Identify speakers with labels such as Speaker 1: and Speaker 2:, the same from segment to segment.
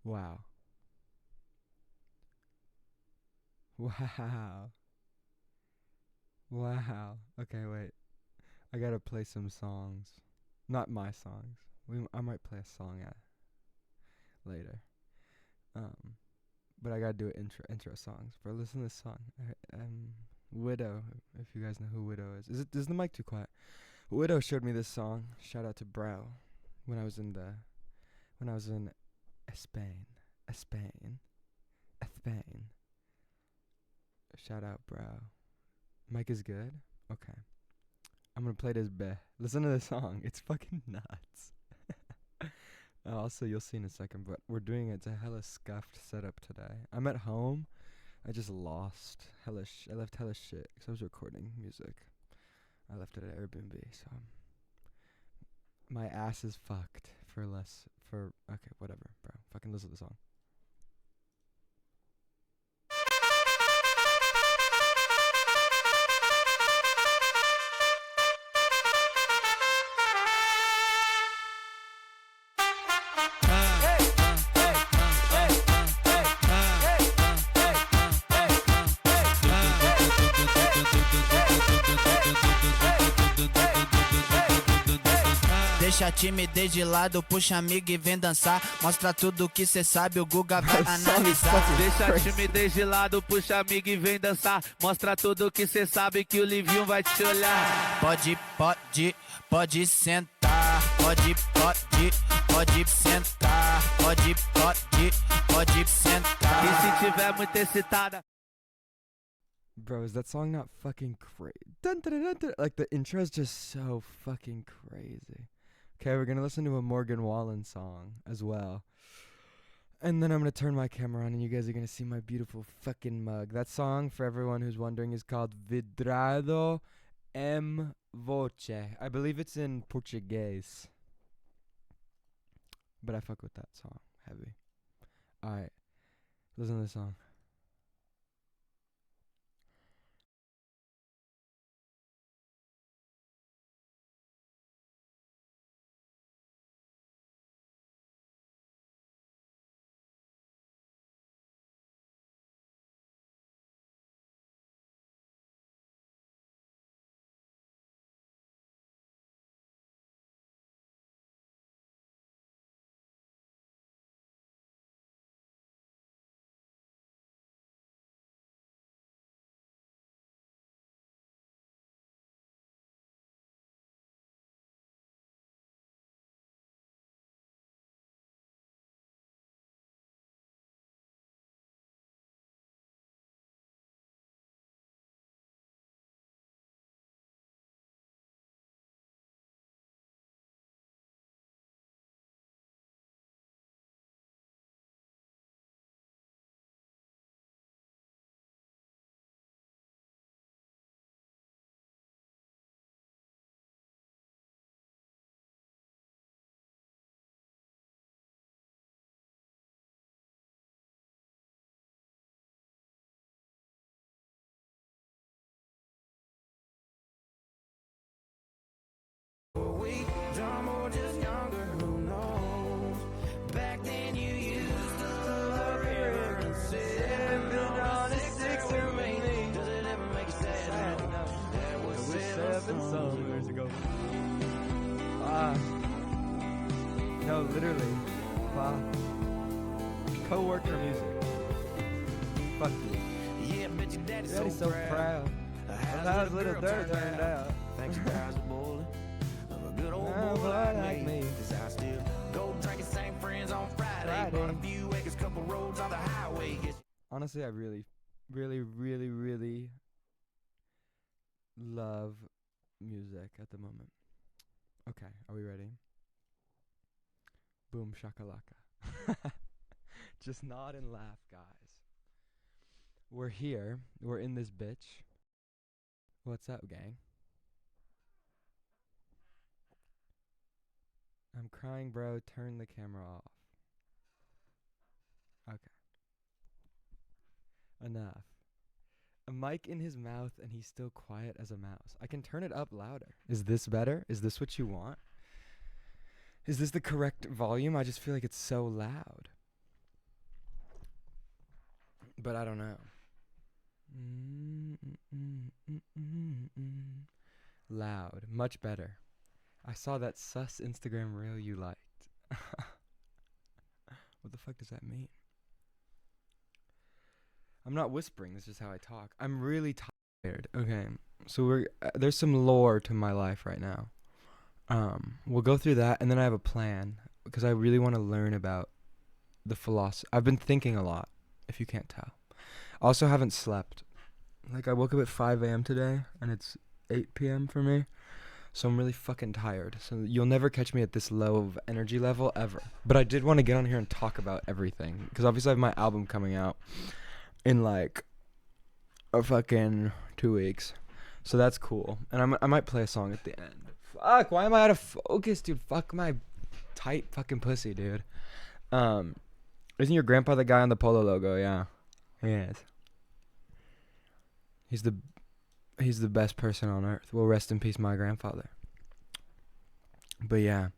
Speaker 1: Wow. Wow. Wow. Okay, wait. I gotta play some songs. Not my songs. I might play a song later. Um, but I gotta do intro songs. Bro, listen to this song. Widow. If you guys know who Widow is. Is the mic too quiet? Widow showed me this song. Shout out to Bro. When I was in Spain. Spain. Spain. Shout out, bro. Mic is good? Okay. I'm gonna play this beh. Listen to this song. It's fucking nuts. Also, you'll see in a second, but we're doing it. It's a hella scuffed setup today. I'm at home. I just lost I left hella shit because I was recording music. I left it at Airbnb, so my ass is fucked okay, whatever, bro. Fucking listen to the song.
Speaker 2: Deixa a timidez de lado, puxa amigo e vem dançar. Mostra tudo que cê sabe, o Guga vai analisar.
Speaker 3: Deixa a timidez de lado, puxa amigo e vem dançar. Mostra tudo que cê sabe que o Livinho vai te olhar.
Speaker 2: Pode sentar. Pode sentar. Pode sentar.
Speaker 3: E se tiver muito excitada.
Speaker 1: Bro, is that song not fucking crazy? Like, the intro is just so fucking crazy. Okay, we're gonna listen to a Morgan Wallen song as well. And then I'm gonna turn my camera on and you guys are gonna see my beautiful fucking mug. That song, for everyone who's wondering, is called Vidrado em Voce. I believe it's in Portuguese. But I fuck with that song heavy. Alright, listen to the song. Years ago. No, literally. Co-worker music. Fuck you.
Speaker 4: Yeah, bet your daddy's
Speaker 1: Daddy's
Speaker 4: so
Speaker 1: so proud.
Speaker 4: How's little dirt turned out? Thanks, guys, bowling. Of a good old boy like me. 'Cause I still go drinking, same friends on Friday. Bought a few acres, couple roads on the highway.
Speaker 1: Honestly, I really, really, really, really love music at the moment. Okay, are we ready? Boom shakalaka. Just nod and laugh, guys. We're here. We're in this bitch. What's up, gang? I'm crying, bro. Turn the camera off. Okay. Enough. A mic in his mouth and he's still quiet as a mouse. I can turn it up louder. Is this better? Is this what you want? Is this the correct volume? I just feel like it's so loud. But I don't know. Loud, much better. I saw that sus Instagram reel you liked. What the fuck does that mean? I'm not whispering. This is how I talk. I'm really tired. Okay, so there's some lore to my life right now. We'll go through that, and then I have a plan because I really want to learn about the philosophy. I've been thinking a lot, if you can't tell. I also haven't slept. Like, I woke up at 5 a.m. today, and it's 8 p.m. for me. So I'm really fucking tired. So you'll never catch me at this low of energy level ever. But I did want to get on here and talk about everything. Because obviously I have my album coming out in like a fucking 2 weeks. So that's cool. And I might play a song at the end. Fuck, why am I out of focus, dude? Fuck my tight fucking pussy, dude. Isn't your grandpa the guy on the polo logo? Yeah. He is. He's the best person on earth. Well, rest in peace, my grandfather. But yeah.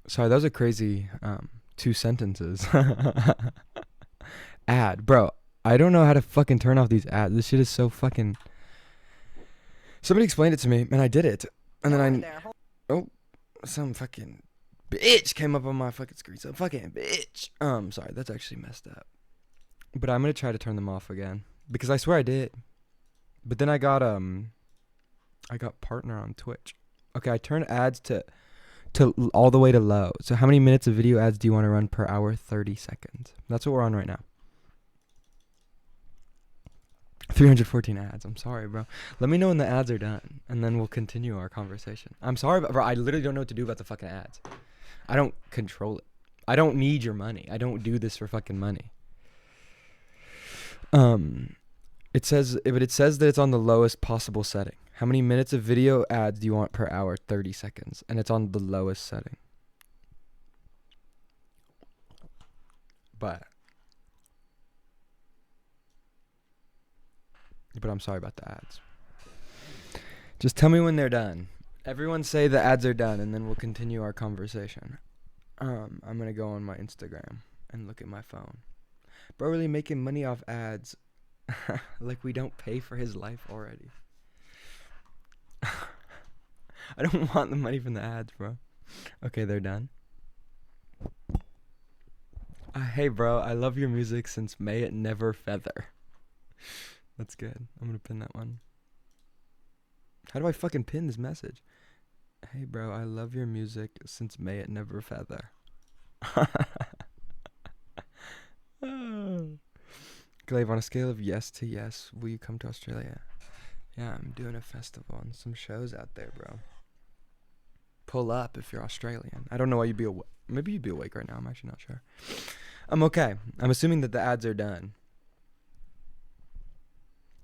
Speaker 1: Sorry, that was a crazy 2 sentences. Ad. Bro, I don't know how to fucking turn off these ads. This shit is so fucking... Somebody explained it to me, and I did it. And then Oh, some fucking bitch came up on my fucking screen. Some fucking bitch. Sorry, that's actually messed up. But I'm gonna try to turn them off again. Because I swear I did. But then I got partner on Twitch. Okay, I turned ads to all the way to low. So how many minutes of video ads do you want to run per hour? 30 seconds. That's what we're on right now. 314 ads. I'm sorry, bro. Let me know when the ads are done, and then we'll continue our conversation. I'm sorry, bro. I literally don't know what to do about the fucking ads. I don't control it. I don't need your money. I don't do this for fucking money. It says that it's on the lowest possible setting. How many minutes of video ads do you want per hour? 30 seconds. And it's on the lowest setting. But I'm sorry about the ads. Just tell me when they're done. Everyone say the ads are done, and then we'll continue our conversation. I'm going to go on my Instagram and look at my phone. Bro, really making money off ads. Like we don't pay for his life already. I don't want the money from the ads, bro. Okay, they're done. Hey, bro, I love your music since May It Never Feather. That's good. I'm gonna pin that one. How do I fucking pin this message? Hey, bro, I love your music since May It Never Feather. Glaive, on a scale of yes to yes, will you come to Australia? Yeah, I'm doing a festival and some shows out there, bro. Pull up if you're Australian. I don't know why you'd be awake. Maybe you'd be awake right now. I'm actually not sure. I'm okay. I'm assuming that the ads are done.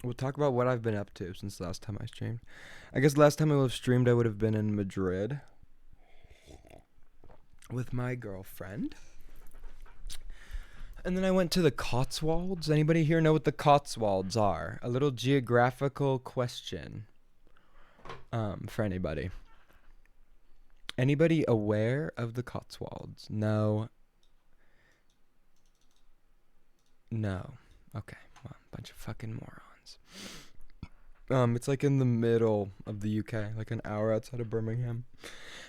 Speaker 1: We'll talk about what I've been up to since the last time I streamed. I guess last time I would have streamed, I would have been in Madrid with my girlfriend. And then I went to the Cotswolds. Anybody here know what the Cotswolds are? A little geographical question for anybody. Anybody aware of the Cotswolds? No. No. Okay. Well, bunch of fucking morons. It's like in the middle of the UK, like an hour outside of Birmingham.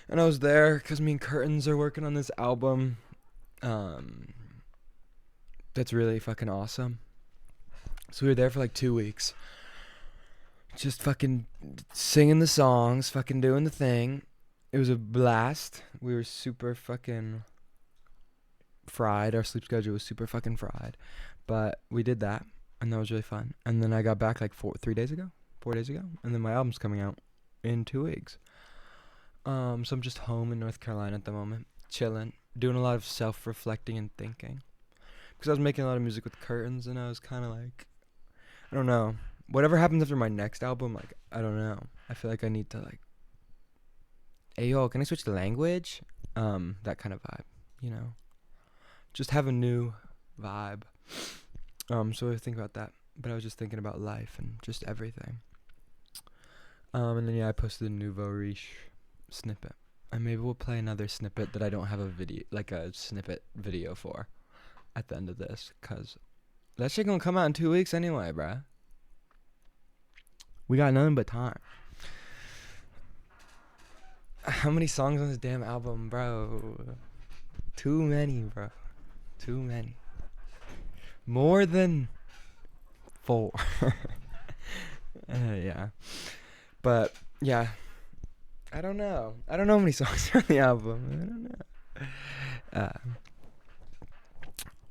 Speaker 1: And I was there because me and Curtains are working on this album. That's really fucking awesome. So we were there for like 2 weeks. Just fucking singing the songs, fucking doing the thing. It was a blast. We were super fucking fried. Our sleep schedule was super fucking fried. But we did that, and that was really fun. And then I got back like 4 days ago. And then my album's coming out in 2 weeks. So I'm just home in North Carolina at the moment, chilling, doing a lot of self-reflecting and thinking. Because I was making a lot of music with Curtains, and I was kind of like, I don't know. Whatever happens after my next album, like, I don't know. I feel like I need to, like, hey, yo, can I switch the language? That kind of vibe, you know? Just have a new vibe. So I think about that. But I was just thinking about life and just everything. And then, yeah, I posted a nouveau riche snippet. And maybe we'll play another snippet that I don't have a video, like a snippet video for at the end of this. Because That shit gonna come out in 2 weeks anyway, bruh. We got nothing but time. How many songs on this damn album, bro? Too many, bro. Too many. More than 4. Yeah. But, yeah. I don't know how many songs are on the album. I don't know.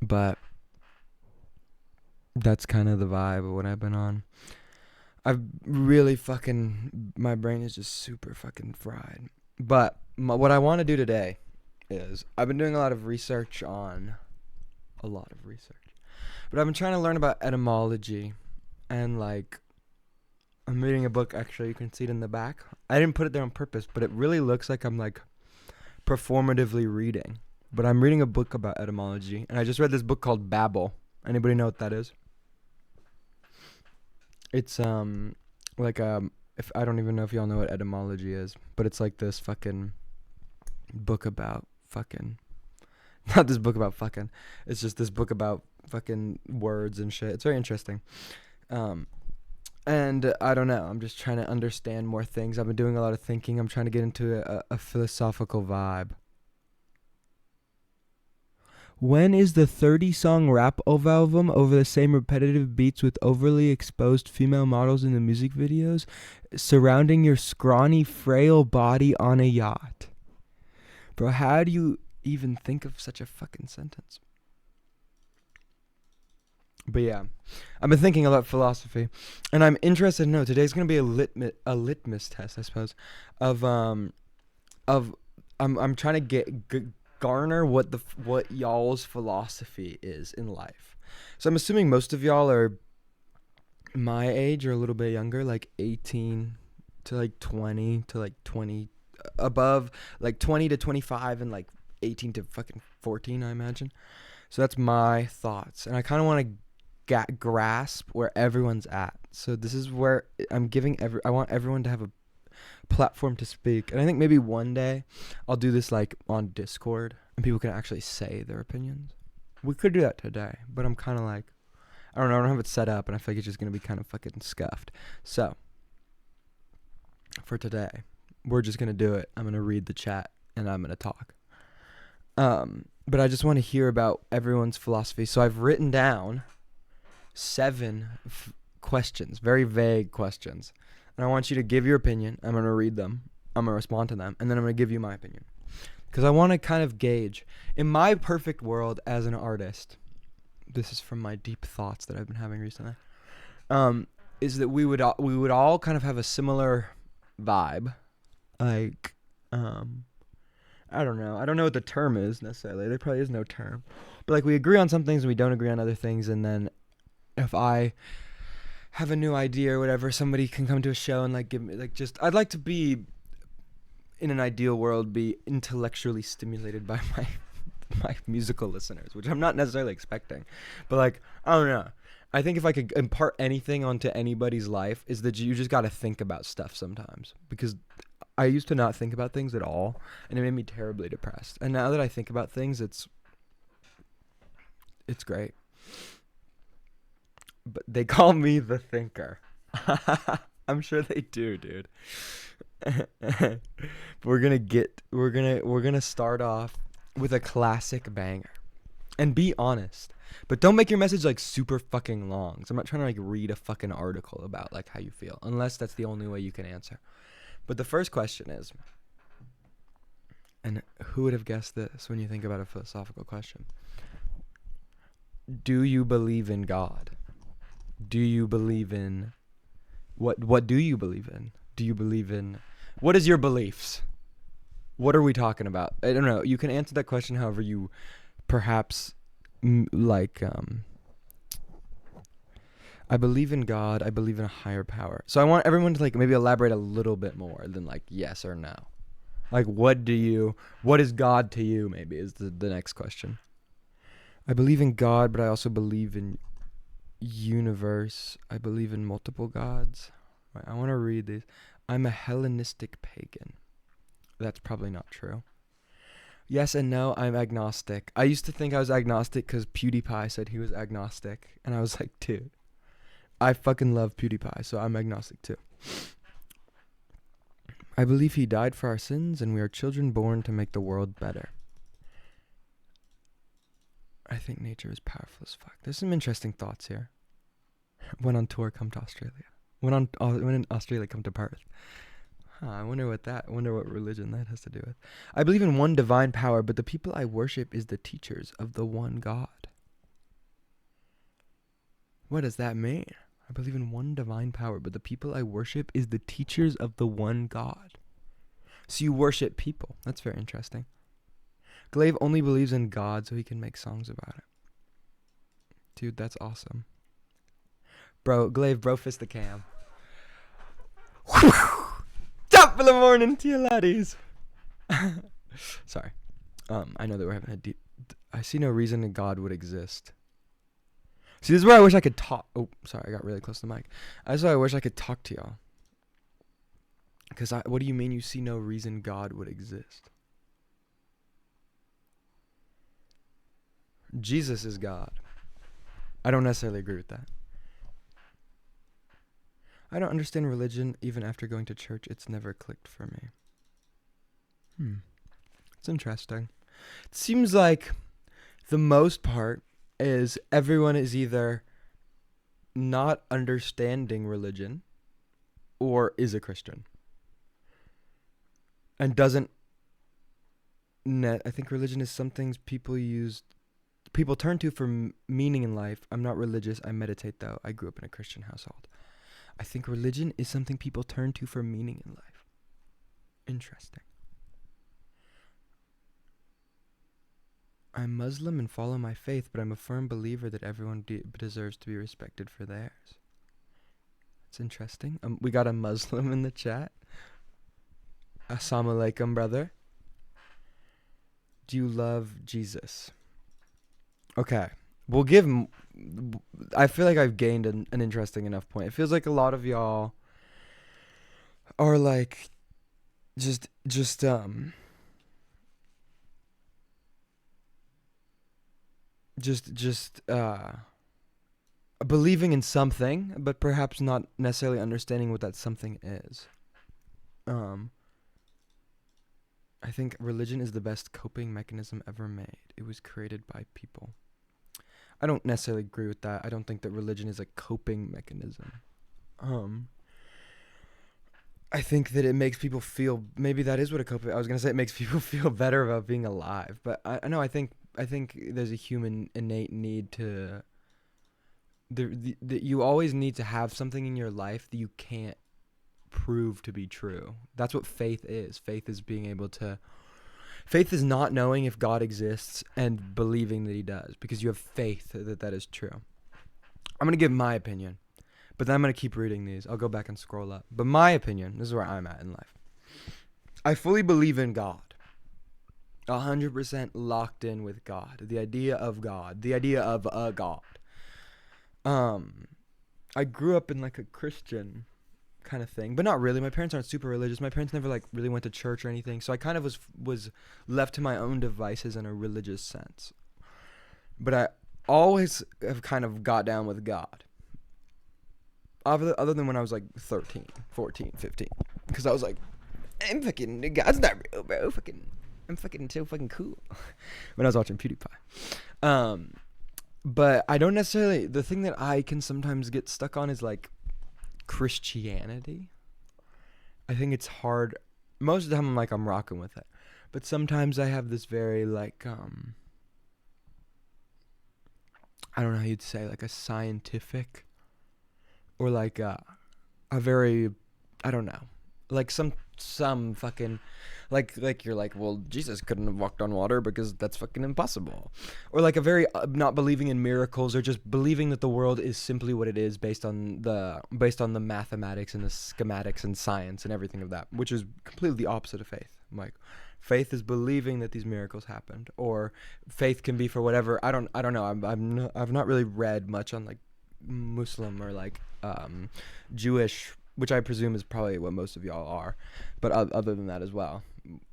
Speaker 1: But that's kind of the vibe of what I've been on. I've really my brain is just super fucking fried. But what I want to do today is, I've been doing a lot of research. But I've been trying to learn about etymology. And like, I'm reading a book, actually, you can see it in the back. I didn't put it there on purpose, but it really looks like I'm like performatively reading. But I'm reading a book about etymology. And I just read this book called Babel. Anybody know what that is? It's like if I don't even know if y'all know what etymology is, but it's like this fucking book about fucking not this book about fucking. It's just this book about fucking words and shit. It's very interesting. And I don't know, I'm just trying to understand more things. I've been doing a lot of thinking. I'm trying to get into a philosophical vibe. When is the 30-song rap album over the same repetitive beats with overly exposed female models in the music videos surrounding your scrawny, frail body on a yacht? Bro, how do you even think of such a fucking sentence? But yeah, I've been thinking about philosophy, and I'm interested to know, today's going to be a litmus test, I suppose, of I'm trying to garner what y'all's philosophy is in life. So I'm assuming most of y'all are my age or a little bit younger, like 18 to like 20 to like 20, above like 20 to 25 and like 18 to fucking 14, I imagine. So that's my thoughts, and I kind of want to grasp where everyone's at. So this is where I want everyone to have a platform to speak. And I think maybe one day I'll do this like on Discord and people can actually say their opinions. We could do that today, but I'm kind of like, I don't know, I don't have it set up, and I feel like it's just going to be kind of fucking scuffed. So for today, we're just going to do it. I'm going to read the chat and I'm going to talk. But I just want to hear about everyone's philosophy. So I've written down 7 questions, very vague questions. And I want you to give your opinion. I'm going to read them. I'm going to respond to them. And then I'm going to give you my opinion. Because I want to kind of gauge. In my perfect world as an artist, this is from my deep thoughts that I've been having recently, is that we would all kind of have a similar vibe. Like, I don't know. I don't know what the term is necessarily. There probably is no term. But like, we agree on some things and we don't agree on other things. And then if I have a new idea or whatever, somebody can come to a show and like give me like, just, I'd like to be, in an ideal world, be intellectually stimulated by my musical listeners, which I'm not necessarily expecting. But like, I don't know. I think if I could impart anything onto anybody's life, is that you just got to think about stuff sometimes. Because I used to not think about things at all, and it made me terribly depressed. And now that I think about things, it's great. But they call me the thinker. I'm sure they do, dude. But we're gonna start off with a classic banger. And be honest. But don't make your message like super fucking long. So I'm not trying to like read a fucking article about like how you feel, unless that's the only way you can answer. But the first question is, and who would have guessed this when you think about a philosophical question? Do you believe in God? Do you believe in what do you believe in? Do you believe in, what is your beliefs? What are we talking about? I don't know. You can answer that question however you perhaps like. I believe in God. I believe in a higher power. So I want everyone to like maybe elaborate a little bit more than like yes or no. Like what is God to you, maybe is the next question. I believe in God, but I also believe in universe. I believe in multiple gods. Right, I want to read these. I'm a Hellenistic pagan. That's probably not true. Yes and no, I'm agnostic. I used to think I was agnostic because PewDiePie said he was agnostic. And I was like, dude, I fucking love PewDiePie, so I'm agnostic too. I believe he died for our sins and we are children born to make the world better. I think nature is powerful as fuck. There's some interesting thoughts here. Went on tour, come to Australia. When in Australia, come to Perth. I wonder what religion that has to do with. I believe in one divine power, but the people I worship is the teachers of the one God. What does that mean? I believe in one divine power, but the people I worship is the teachers of the one God. So you worship people. That's very interesting. Glaive only believes in God so he can make songs about it. Dude, that's awesome. Glaive, fist the cam. Top of the morning to you laddies. Sorry. I know that we're having I see no reason that God would exist. See, this is where I wish I could talk. Oh, sorry, I got really close to the mic. That's why I wish I could talk to y'all. Because what do you mean you see no reason God would exist? Jesus is God. I don't necessarily agree with that. I don't understand religion even after going to church. It's never clicked for me. It's interesting. It seems like the most part is everyone is either not understanding religion or is a Christian. And doesn't I think religion is something people turn to for meaning in life. I'm not religious. I meditate though. I grew up in a Christian household. I think religion is something people turn to for meaning in life. Interesting. I'm Muslim and follow my faith, but I'm a firm believer that everyone deserves to be respected for theirs. It's interesting. We got a Muslim in the chat. Assalamu alaikum, brother. Do you love Jesus? Okay. We'll give... I feel like I've gained an interesting enough point. It feels like a lot of y'all are like... Just believing in something, but perhaps not necessarily understanding what that something is. I think religion is the best coping mechanism ever made. It was created by people. I don't necessarily agree with that. I don't think that religion is a coping mechanism. I think that it makes people feel, maybe that is what a coping, I was going to say it makes people feel better about being alive, but I know I think there's a human innate need to, that you always need to have something in your life that you can't prove to be true. That's what faith is. Faith is not knowing if God exists and believing that he does, because you have faith that is true. I'm going to give my opinion, but then I'm going to keep reading these. I'll go back and scroll up. But my opinion, this is where I'm at in life. I fully believe in God. 100% locked in with God. The idea of God. The idea of a God. I grew up in like a Christian kind of thing, but not really. My parents aren't super religious. My parents never like really went to church or anything, so I kind of was left to my own devices in a religious sense. But I always have kind of got down with God. Other than when I was like 13, 14, 15. Because I was like, God's not real, bro. I'm fucking so fucking cool. When I was watching PewDiePie. But I don't necessarily, the thing that I can sometimes get stuck on is like Christianity. I think it's hard. Most of the time I'm rocking with it. But sometimes I have this very like, I don't know how you'd say, like a scientific or like a very, I don't know, like some fucking, like you're like, well, Jesus couldn't have walked on water because that's fucking impossible. Or like a very not believing in miracles, or just believing that the world is simply what it is based on the mathematics and the schematics and science and everything of that, which is completely the opposite of faith. I'm like, faith is believing that these miracles happened, or faith can be for whatever. I don't know. I've not really read much on like Muslim or like Jewish which I presume is probably what most of y'all are, but other than that as well,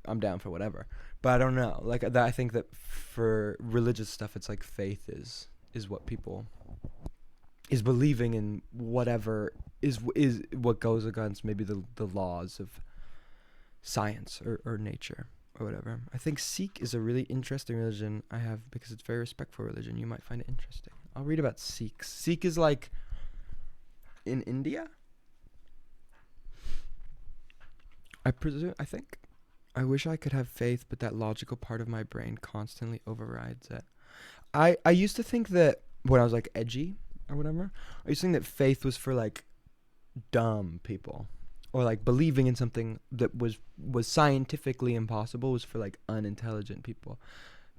Speaker 1: I'm down for whatever. But I don't know, like that. I think that for religious stuff, it's like faith is what people is believing in whatever is what goes against maybe the laws of science or nature or whatever. I think Sikh is a really interesting religion I have because it's very respectful religion. You might find it interesting. I'll read about Sikhs. Sikh is like in India. I think. I wish I could have faith, but that logical part of my brain constantly overrides it. I used to think that when I was like edgy or whatever, I used to think that faith was for like dumb people, or like believing in something that was scientifically impossible was for like unintelligent people.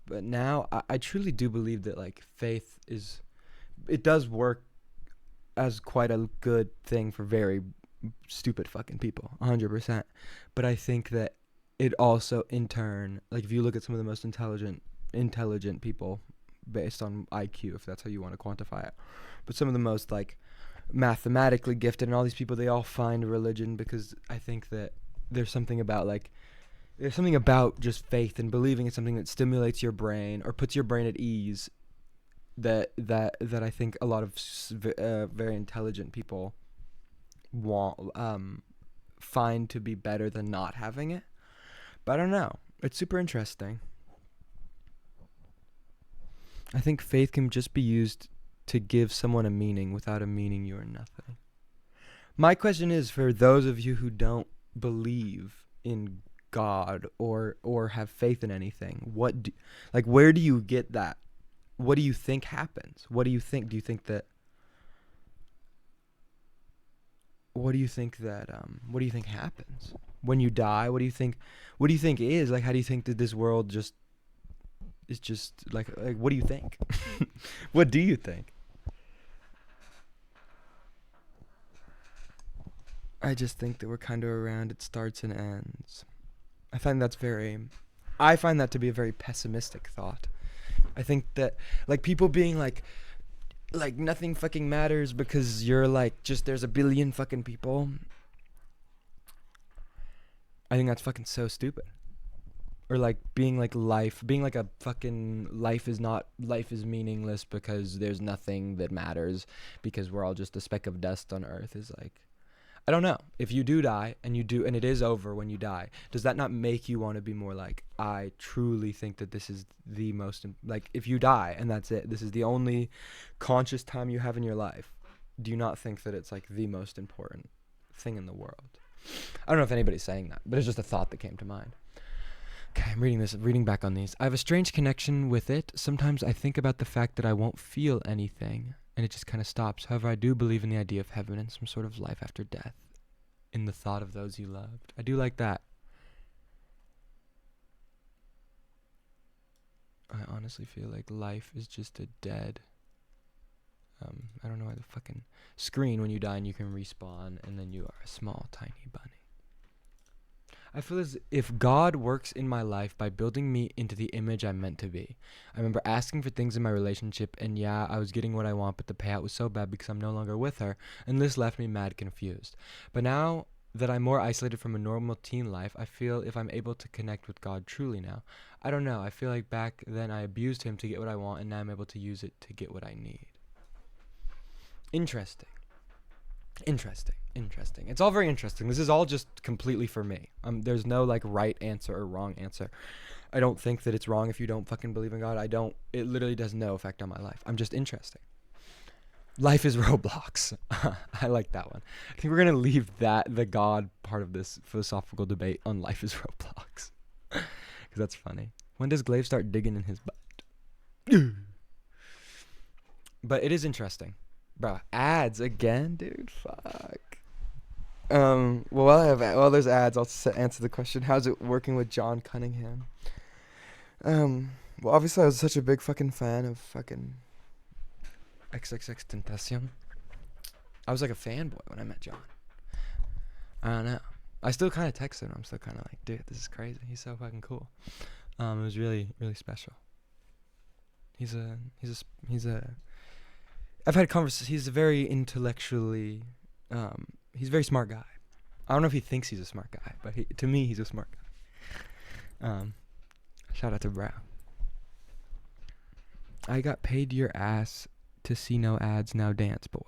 Speaker 1: But now I truly do believe that like faith it does work as quite a good thing for very stupid fucking people, 100%. But I think that it also in turn, like if you look at some of the most intelligent people based on IQ, if that's how you want to quantify it, but some of the most like mathematically gifted and all these people, they all find religion because I think that there's something about just faith and believing in something that stimulates your brain or puts your brain at ease that I think a lot of very intelligent people find to be better than not having it. But I don't know. It's super interesting. I think faith can just be used to give someone a meaning. Without a meaning, you are nothing. My question is for those of you who don't believe in God or have faith in anything, where do you get that? What do you think happens? What do you think? Do you think that what do you think happens when you die? What do you think is like? How do you think that this world is just like what do you think? What do you think? I just think that we're kind of around. It starts and ends. I find that to be a very pessimistic thought. I think that like people being like nothing fucking matters because you're like just there's a billion fucking people. I think that's fucking so stupid. Or like being like a fucking life is meaningless because there's nothing that matters because we're all just a speck of dust on earth is like, I don't know. If you do die and it is over when you die, does that not make you want to be more like, I truly think that this is the most, like if you die and that's it, this is the only conscious time you have in your life, do you not think that it's like the most important thing in the world? I don't know if anybody's saying that, but it's just a thought that came to mind. Okay, I'm reading back on these. I have a strange connection with it. Sometimes I think about the fact that I won't feel anything, and it just kind of stops. However, I do believe in the idea of heaven and some sort of life after death, in the thought of those you loved. I do like that. I honestly feel like life is just a dead, I don't know why the fucking screen when you die and you can respawn, and then you are a small, tiny bunny. I feel as if God works in my life by building me into the image I'm meant to be. I remember asking for things in my relationship, and yeah, I was getting what I want, but the payout was so bad because I'm no longer with her, and this left me mad confused. But now that I'm more isolated from a normal teen life, I feel if I'm able to connect with God truly now. I don't know, I feel like back then I abused him to get what I want, and now I'm able to use it to get what I need. Interesting. It's all very interesting. This is all just completely for me. There's no like right answer or wrong answer. I don't think that it's wrong if you don't fucking believe in God. It literally does no effect on my life. I'm just interesting. Life is Roblox. I like that one. I think we're going to leave the God part of this philosophical debate on life is Roblox. Because that's funny. When does Glaive start digging in his butt? But it is interesting. Bro, ads again, dude. Fuck. Well, there's ads. I'll answer the question. How's it working with John Cunningham? Well, obviously I was such a big fucking fan of fucking XXXTentacion. I was like a fanboy when I met John. I don't know. I still kind of text him. I'm still kind of like, dude, this is crazy. He's so fucking cool. It was really, really special. I've had conversations. He's a very intellectually He's a very smart guy. I don't know if he thinks he's a smart guy, but to me, he's a smart guy. Shout out to Brow. I got paid your ass to see no ads, now dance, boy.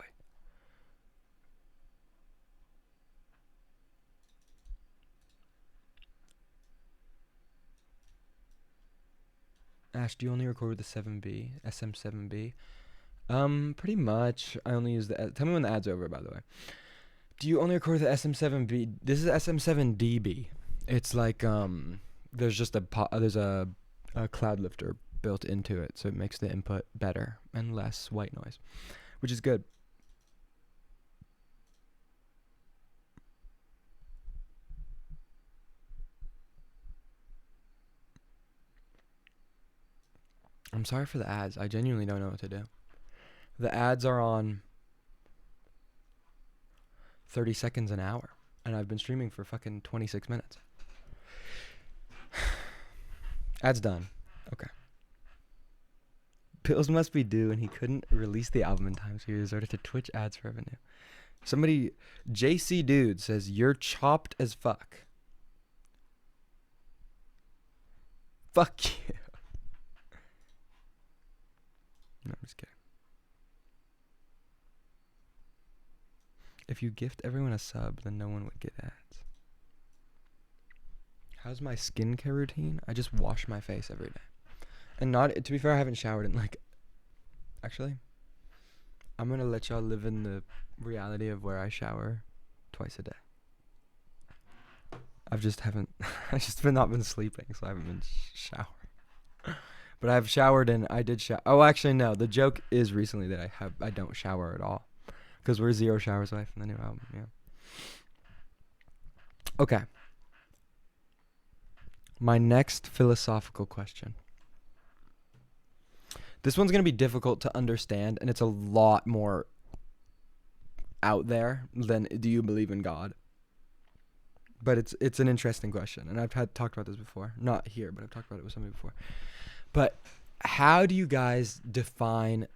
Speaker 1: Ash, do you only record with the 7B, SM7B? Pretty much. I only use the. Tell me when the ad's over, by the way. Do you only record with the SM7B? This is SM7DB. It's like there's just there's a cloud lifter built into it, so it makes the input better and less white noise, which is good. I'm sorry for the ads. I genuinely don't know what to do. The ads are on 30 seconds an hour, and I've been streaming for fucking 26 minutes. Ads done. Okay. Bills must be due, and he couldn't release the album in time, so he resorted to Twitch ads for revenue. Somebody, JC Dude, says, you're chopped as fuck. Fuck you. No, I'm just kidding. If you gift everyone a sub, then no one would get ads. How's my skincare routine? I just wash my face every day. And to be fair, I haven't showered in actually, I'm going to let y'all live in the reality of where I shower twice a day. I just not been sleeping, so I haven't been showering. But I've showered and I did shower. Oh, actually, no. The joke is recently that I don't shower at all. Because we're 0 showers away from the new album, yeah. Okay. My next philosophical question. This one's going to be difficult to understand, and it's a lot more out there than do you believe in God? But it's an interesting question, and I've talked about this before. Not here, but I've talked about it with somebody before. But how do you guys define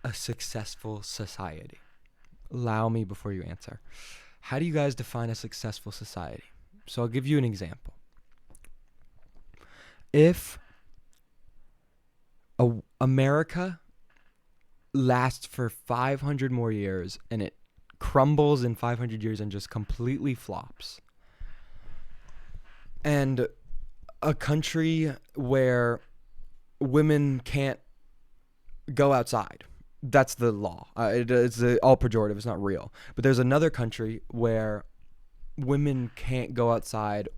Speaker 1: a successful society? Allow me before you answer. How do you guys define a successful society? So I'll give you an example. If America lasts for 500 more years and it crumbles in 500 years and just completely flops, and a country where women can't go outside, that's the law. It's all pejorative. It's not real. But there's another country where women can't go outside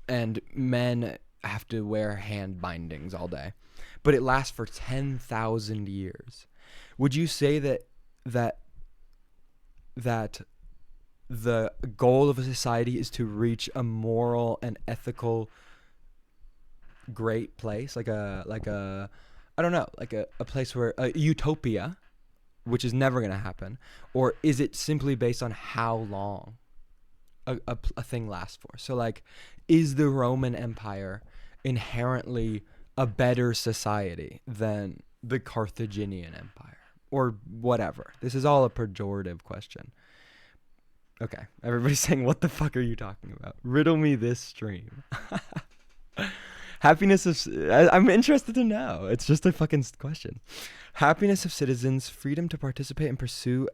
Speaker 1: and men have to wear hand bindings all day. But it lasts for 10,000 years. Would you say that the goal of a society is to reach a moral and ethical great place, like a place where a utopia, which is never going to happen? Or is it simply based on how long a thing lasts for? So like, is the Roman Empire inherently a better society than the Carthaginian Empire or whatever? This is all a pejorative question. Okay, everybody's saying, what the fuck are you talking about? Riddle me this stream. Happiness of... I'm interested to know. It's just a fucking question. Happiness of citizens, freedom to participate and pursue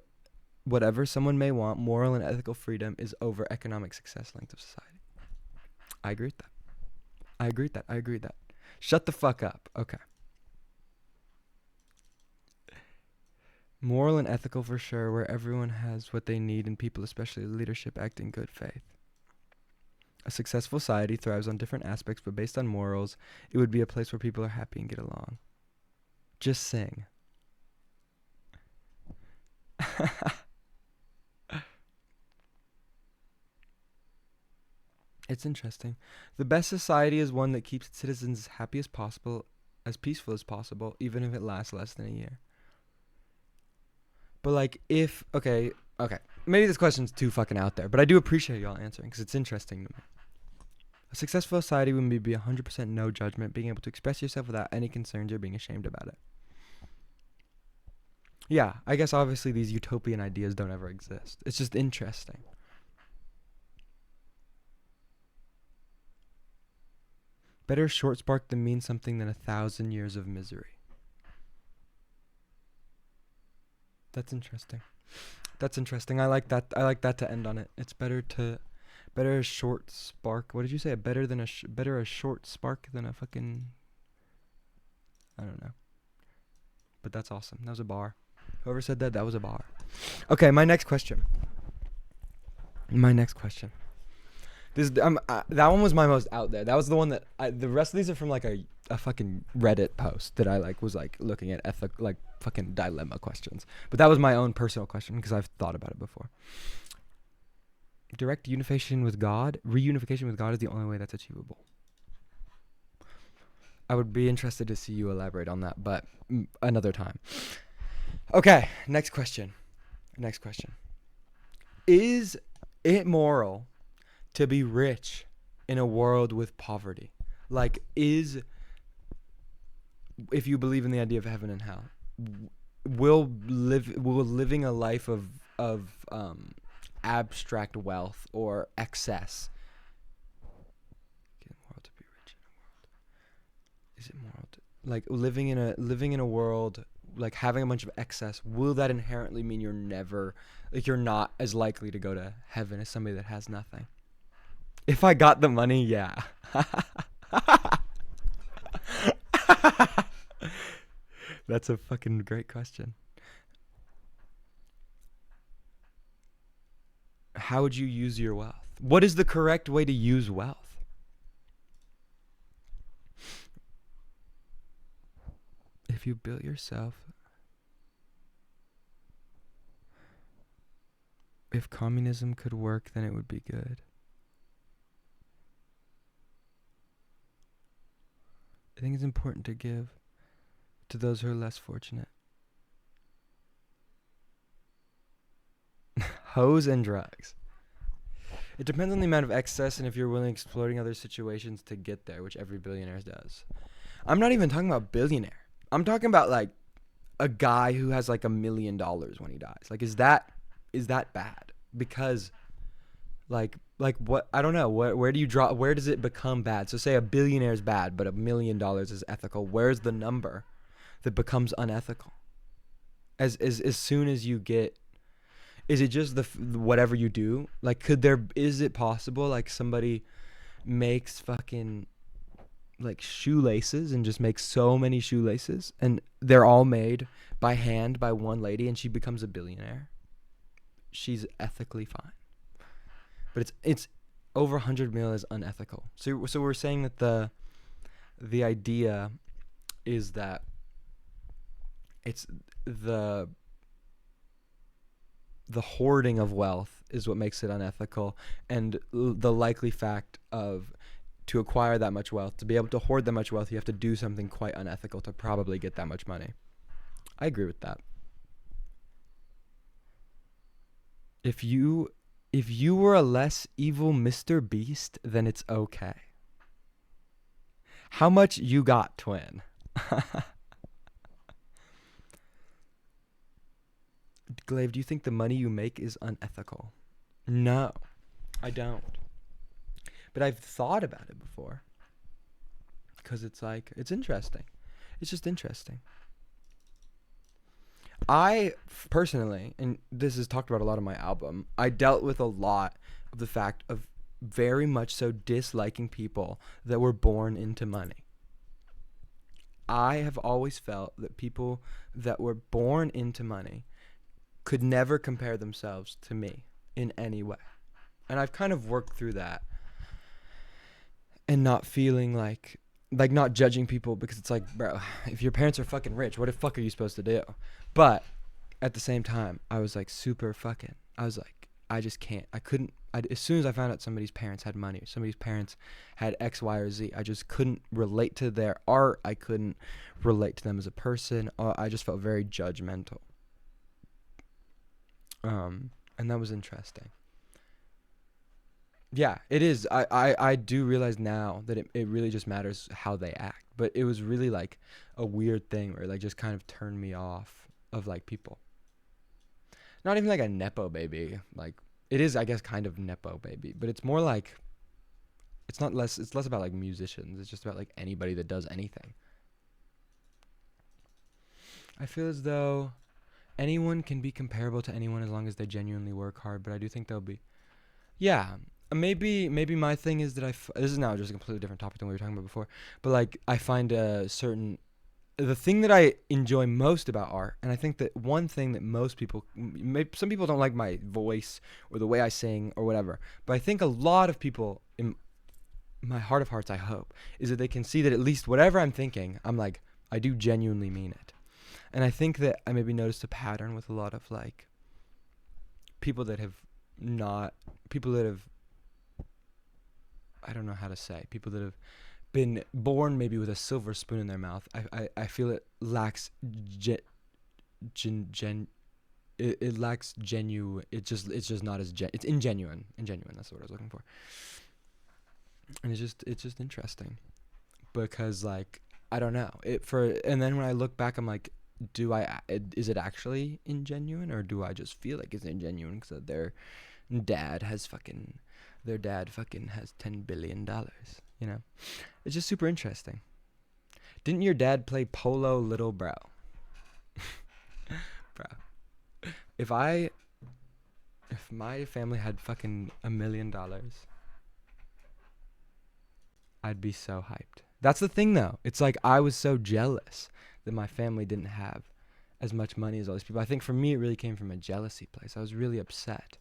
Speaker 1: whatever someone may want, moral and ethical freedom is over economic success length of society. I agree with that. I agree with that. Shut the fuck up. Okay. Moral and ethical for sure, where everyone has what they need and people, especially leadership, act in good faith. A successful society thrives on different aspects, but based on morals, it would be a place where people are happy and get along. Just sing. It's interesting. The best society is one that keeps its citizens as happy as possible, as peaceful as possible, even if it lasts less than a year. But like, okay, maybe this question's too fucking out there, but I do appreciate y'all answering because it's interesting to me. A successful society would be 100% no judgment, being able to express yourself without any concerns or being ashamed about it. Yeah, I guess obviously these utopian ideas don't ever exist. It's just interesting. Better a short spark than mean something than 1,000 years of misery. That's interesting. That's interesting. I like that. I like that to end on it. It's better a short spark. What did you say? Better a short spark than a fucking. I don't know. But that's awesome. That was a bar. Whoever said that was a bar. Okay, my next question. This that one was my most out there. That was the one that the rest of these are from like a fucking Reddit post that I like was like looking at like fucking dilemma questions. But that was my own personal question because I've thought about it before. Direct reunification with God is the only way that's achievable. I would be interested to see you elaborate on that, but another time. Okay, next question. Is it moral to be rich in a world with poverty? Like, if you believe in the idea of heaven and hell, will living a life of abstract wealth or excess, is it moral to, like, living in a world, like having a bunch of excess, will that inherently mean you're not as likely to go to heaven as somebody that has nothing? If I got the money, yeah. That's a fucking great question. How would you use your wealth? What is the correct way to use wealth? If you built yourself, if communism could work, then it would be good. I think it's important to give to those who are less fortunate. Hoes and drugs. It depends on the amount of excess and if you're willing exploiting other situations to get there, which every billionaire does. I'm not even talking about billionaire. I'm talking about like a guy who has like $1 million when he dies. Like, is that bad? Because like what, I don't know, where do you draw, where does it become bad? So say a billionaire is bad, but $1 million is ethical. Where's the number that becomes unethical? As soon as you get, is it just whatever you do? Like, is it possible like somebody makes fucking like shoelaces and just makes so many shoelaces and they're all made by hand by one lady and she becomes a billionaire? She's ethically fine. But it's over 100 mil is unethical. So we're saying that the idea is that it's the hoarding of wealth is what makes it unethical, and the likely fact of to acquire that much wealth, to be able to hoard that much wealth, you have to do something quite unethical to probably get that much money. I agree with that. If you were a less evil Mr. Beast, then it's okay. How much you got, twin? Glaive, do you think the money you make is unethical? No, I don't. But I've thought about it before. Because it's like, it's interesting. It's just interesting. I personally, and this is talked about a lot on my album, I dealt with a lot of the fact of very much so disliking people that were born into money. I have always felt that people that were born into money could never compare themselves to me in any way. And I've kind of worked through that and not feeling like not judging people, because it's like, bro, if your parents are fucking rich, what the fuck are you supposed to do? But at the same time, I was like I was like, I just can't. As soon as I found out somebody's parents had money, or somebody's parents had X, Y, or Z, I just couldn't relate to their art. I couldn't relate to them as a person. I just felt very judgmental. And that was interesting. Yeah, it is. I do realize now that it really just matters how they act. But it was really like a weird thing where it like just kind of turned me off of like people. Not even like a Nepo baby. Like, it is, I guess, kind of Nepo baby. But it's more like It's less about like musicians. It's just about like anybody that does anything. I feel as though anyone can be comparable to anyone as long as they genuinely work hard, but I do think they'll be, yeah, maybe my thing is that this is now just a completely different topic than we were talking about before, but like I find the thing that I enjoy most about art, and I think that one thing that most people, some people don't like my voice or the way I sing or whatever, but I think a lot of people, in my heart of hearts, I hope, is that they can see that at least whatever I'm thinking, I'm like, I do genuinely mean it. And I think that I maybe noticed a pattern with a lot of like people that have, I don't know how to say, people that have been born maybe with a silver spoon in their mouth. I feel it lacks it lacks genuine. It's just not as it's ingenuine. That's the word I was looking for. And it's just interesting because like I don't know and then when I look back, I'm like, is it actually ingenuine, or do I just feel like it's ingenuine because their dad fucking has $10 billion, you know? It's just super interesting. Didn't your dad play polo, little bro? Bro, if my family had fucking $1 million, I'd be so hyped. That's the thing though. It's like I was so jealous that my family didn't have as much money as all these people. I think for me it really came from a jealousy place. I was really upset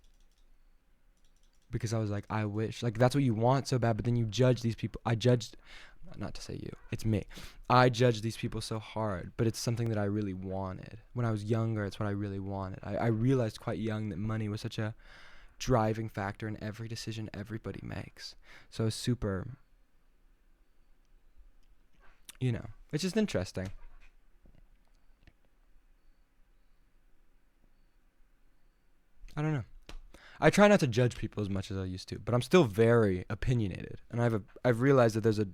Speaker 1: because I was like, I wish, like that's what you want so bad, but then you judge these people. Not to say you, it's me. I judge these people so hard, but it's something that I really wanted. When I was younger, it's what I really wanted. I realized quite young that money was such a driving factor in every decision everybody makes. So it's super, it's just interesting. I don't know. I try not to judge people as much as I used to, but I'm still very opinionated, and I've realized that there's a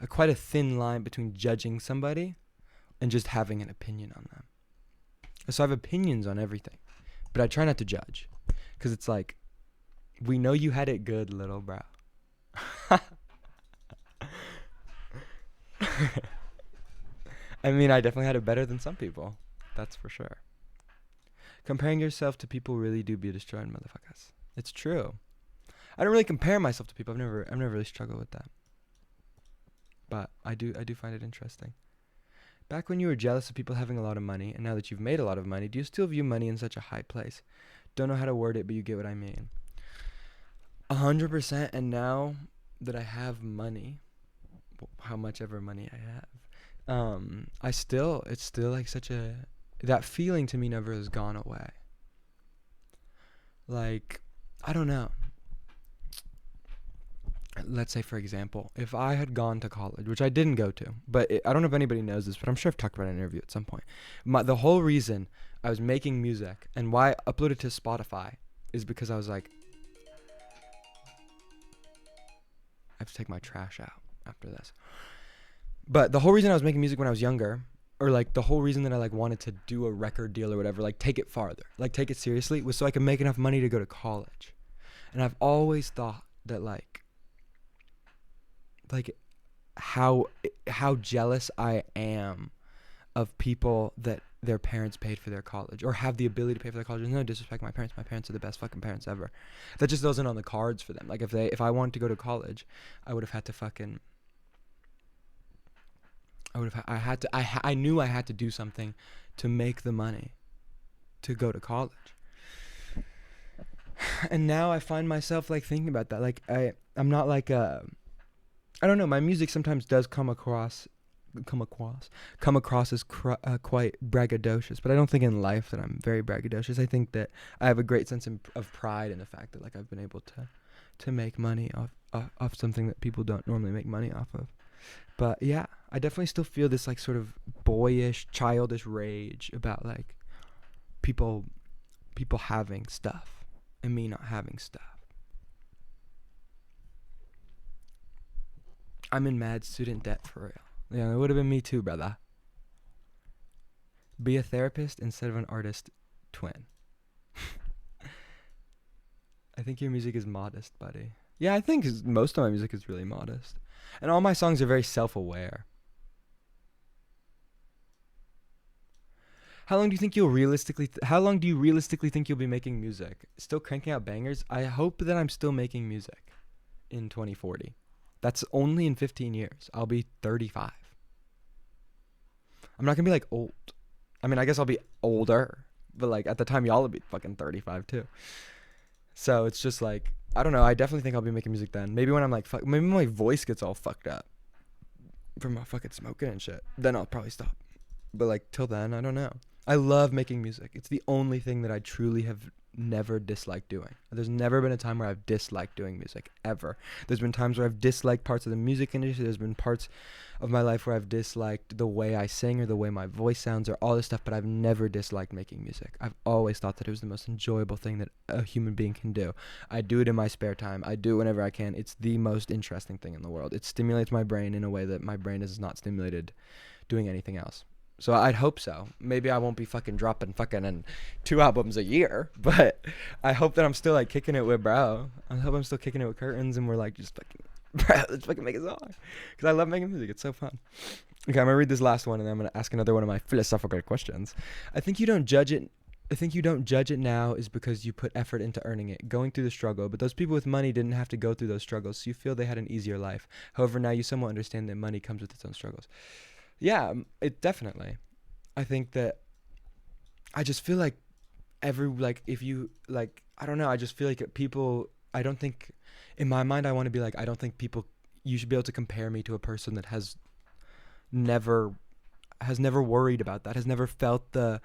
Speaker 1: quite a thin line between judging somebody and just having an opinion on them. So I have opinions on everything, but I try not to judge, because it's like, we know you had it good, little bro. I mean, I definitely had it better than some people. That's for sure. Comparing yourself to people really do be destroying motherfuckers. It's true. I don't really compare myself to people. I've never really struggled with that. But I do find it interesting. Back when you were jealous of people having a lot of money, and now that you've made a lot of money, do you still view money in such a high place? Don't know how to word it, but you get what I mean. 100%. And now that I have money, how much ever money I have, it's still like that feeling to me never has gone away. Like, I don't know. Let's say, for example, if I had gone to college, which I didn't go to, but I don't know if anybody knows this, but I'm sure I've talked about it in an interview at some point. The whole reason I was making music and why I uploaded to Spotify is because I was like, I have to take my trash out after this. But the whole reason I was making music when I was younger, or like the whole reason that I like wanted to do a record deal or whatever, like take it farther, like take it seriously, was so I could make enough money to go to college. And I've always thought that like how jealous I am of people that their parents paid for their college or have the ability to pay for their college. There's no disrespect to my parents. My parents are the best fucking parents ever. That just wasn't on the cards for them. Like if I wanted to go to college, I would have had to fucking I knew I had to do something to make the money to go to college. And now I find myself like thinking about that. Like I'm not like I don't know, my music sometimes does come across as quite braggadocious, but I don't think in life that I'm very braggadocious. I think that I have a great sense of pride in the fact that like I've been able to make money off something that people don't normally make money off of. But yeah, I definitely still feel this like sort of boyish, childish rage about like people having stuff and me not having stuff. I'm in mad student debt for real. Yeah, it would have been me too, brother. Be a therapist instead of an artist twin. I think your music is modest, buddy. Yeah, I think most of my music is really modest. And all my songs are very self-aware. How long do you realistically think you'll be making music? Still cranking out bangers? I hope that I'm still making music in 2040. That's only in 15 years. I'll be 35. I'm not going to be like old. I mean, I guess I'll be older, but like at the time y'all will be fucking 35 too. So it's just like, I don't know. I definitely think I'll be making music then. Maybe when I'm like, maybe my voice gets all fucked up from my fucking smoking and shit. Then I'll probably stop. But like till then, I don't know. I love making music. It's the only thing that I truly have never disliked doing. There's never been a time where I've disliked doing music, ever. There's been times where I've disliked parts of the music industry. There's been parts of my life where I've disliked the way I sing or the way my voice sounds or all this stuff, but I've never disliked making music. I've always thought that it was the most enjoyable thing that a human being can do. I do it in my spare time. I do it whenever I can. It's the most interesting thing in the world. It stimulates my brain in a way that my brain is not stimulated doing anything else. So I'd hope so. Maybe I won't be fucking dropping fucking in 2 albums a year, but I hope that I'm still like kicking it with bro. I hope I'm still kicking it with curtains and we're like just fucking, bro, let's fucking make a song. Because I love making music. It's so fun. Okay, I'm going to read this last one and then I'm going to ask another one of my philosophical questions. I think you don't judge it now is because you put effort into earning it, going through the struggle, but those people with money didn't have to go through those struggles, so you feel they had an easier life. However, now you somewhat understand that money comes with its own struggles. Yeah, it definitely. I think that I just feel like if you like, I don't know, I just feel like people, I don't think, in my mind, I want to be like, I don't think you should be able to compare me to a person that has never worried about that, has never felt the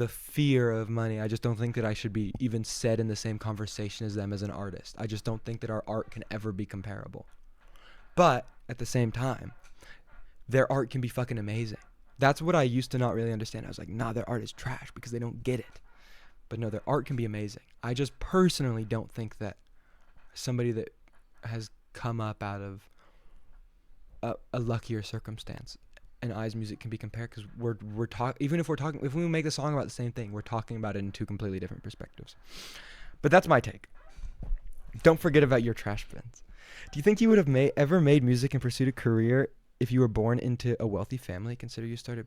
Speaker 1: fear of money. I just don't think that I should be even said in the same conversation as them as an artist. I just don't think that our art can ever be comparable. But at the same time, their art can be fucking amazing. That's what I used to not really understand. I was like, nah, their art is trash because they don't get it. But no, their art can be amazing. I just personally don't think that somebody that has come up out of a luckier circumstance and I's music can be compared, because if we make a song about the same thing, we're talking about it in 2 completely different perspectives. But that's my take. Don't forget about your trash bins. Do you think you would have ever made music and pursued a career if you were born into a wealthy family? Consider you started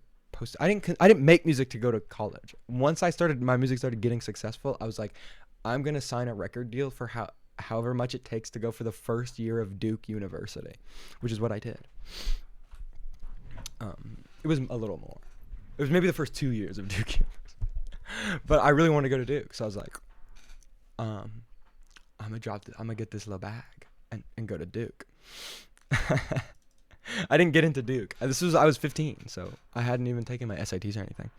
Speaker 1: I didn't make music to go to college. Once my music started getting successful, I was like, I'm gonna sign a record deal for however much it takes to go for the first year of Duke University, which is what I did. It was a little more. It was maybe the first 2 years of Duke University, but I really wanted to go to Duke, so I was like, I'm gonna get this little bag and go to Duke. I didn't get into Duke. I was 15, so I hadn't even taken my SATs or anything.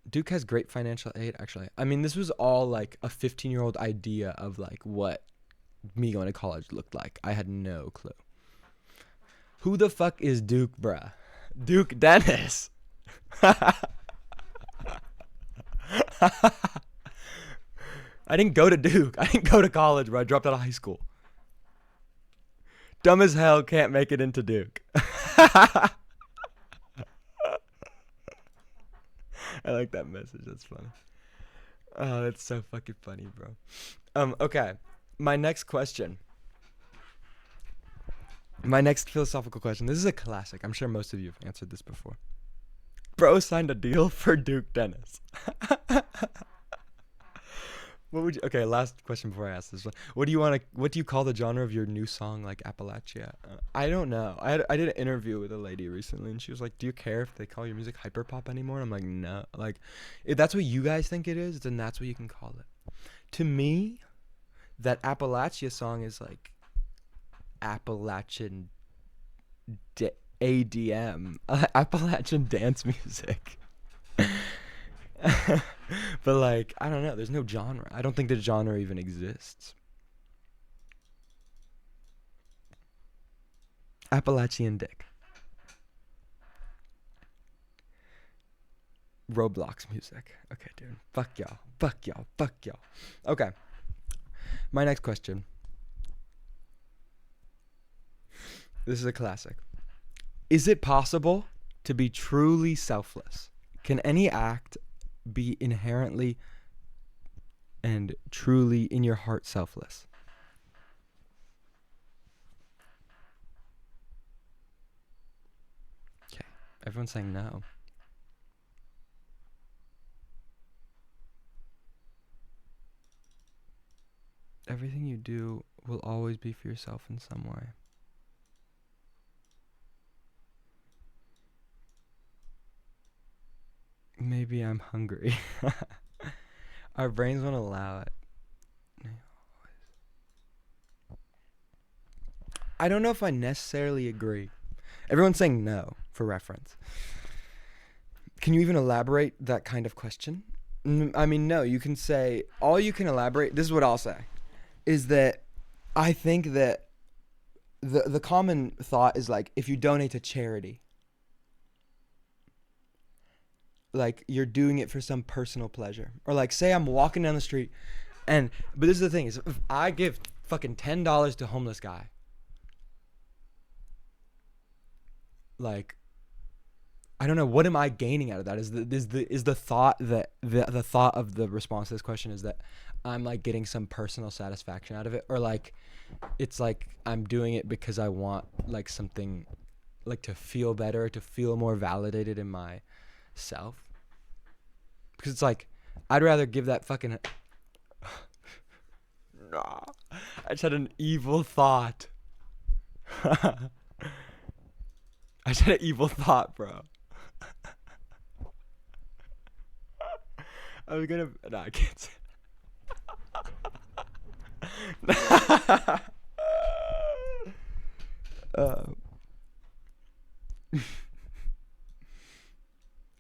Speaker 1: Duke has great financial aid, actually. I mean, this was all like a 15-year-old idea of like what me going to college looked like. I had no clue. Who the fuck is Duke, bruh? Duke Dennis. I didn't go to Duke. I didn't go to college, bro. I dropped out of high school. Dumb as hell, can't make it into Duke. I like that message. That's funny. Oh, that's so fucking funny, bro. Okay. My next question. My next philosophical question. This is a classic. I'm sure most of you have answered this before. Bro signed a deal for Duke Dennis. Okay, last question before I ask this one. What do you call the genre of your new song, like Appalachia? I don't know. I did an interview with a lady recently, and she was like, do you care if they call your music hyperpop anymore? And I'm like, no. Like, if that's what you guys think it is, then that's what you can call it. To me, that Appalachia song is like Appalachian ADM, Appalachian dance music. But like, I don't know, there's no genre. I don't think the genre even exists. Appalachian dick. Roblox music. Okay, dude. Fuck y'all. Okay. My next question. This is a classic. Is it possible to be truly selfless? Can any act be inherently and truly in your heart selfless? Okay, everyone's saying no. Everything you do will always be for yourself in some way. Maybe I'm hungry. Our brains won't allow it. I don't know if I necessarily agree. Everyone's saying no, for reference. Can you even elaborate that kind of question? I mean, no, you can say, all you can elaborate, this is what I'll say, is that I think that the common thought is like, if you donate to charity, like you're doing it for some personal pleasure. Or like, say I'm walking down the street but this is the thing, is if I give fucking $10 to a homeless guy, like, I don't know, what am I gaining out of that? Is the thought that the thought of the response to this question is that I'm like getting some personal satisfaction out of it, or like it's like I'm doing it because I want like something, like to feel better, to feel more validated in myself? Because it's like, I'd rather give that fucking nah, I just had an evil thought. I just had an evil thought, bro. I was gonna. No, I can't say. No,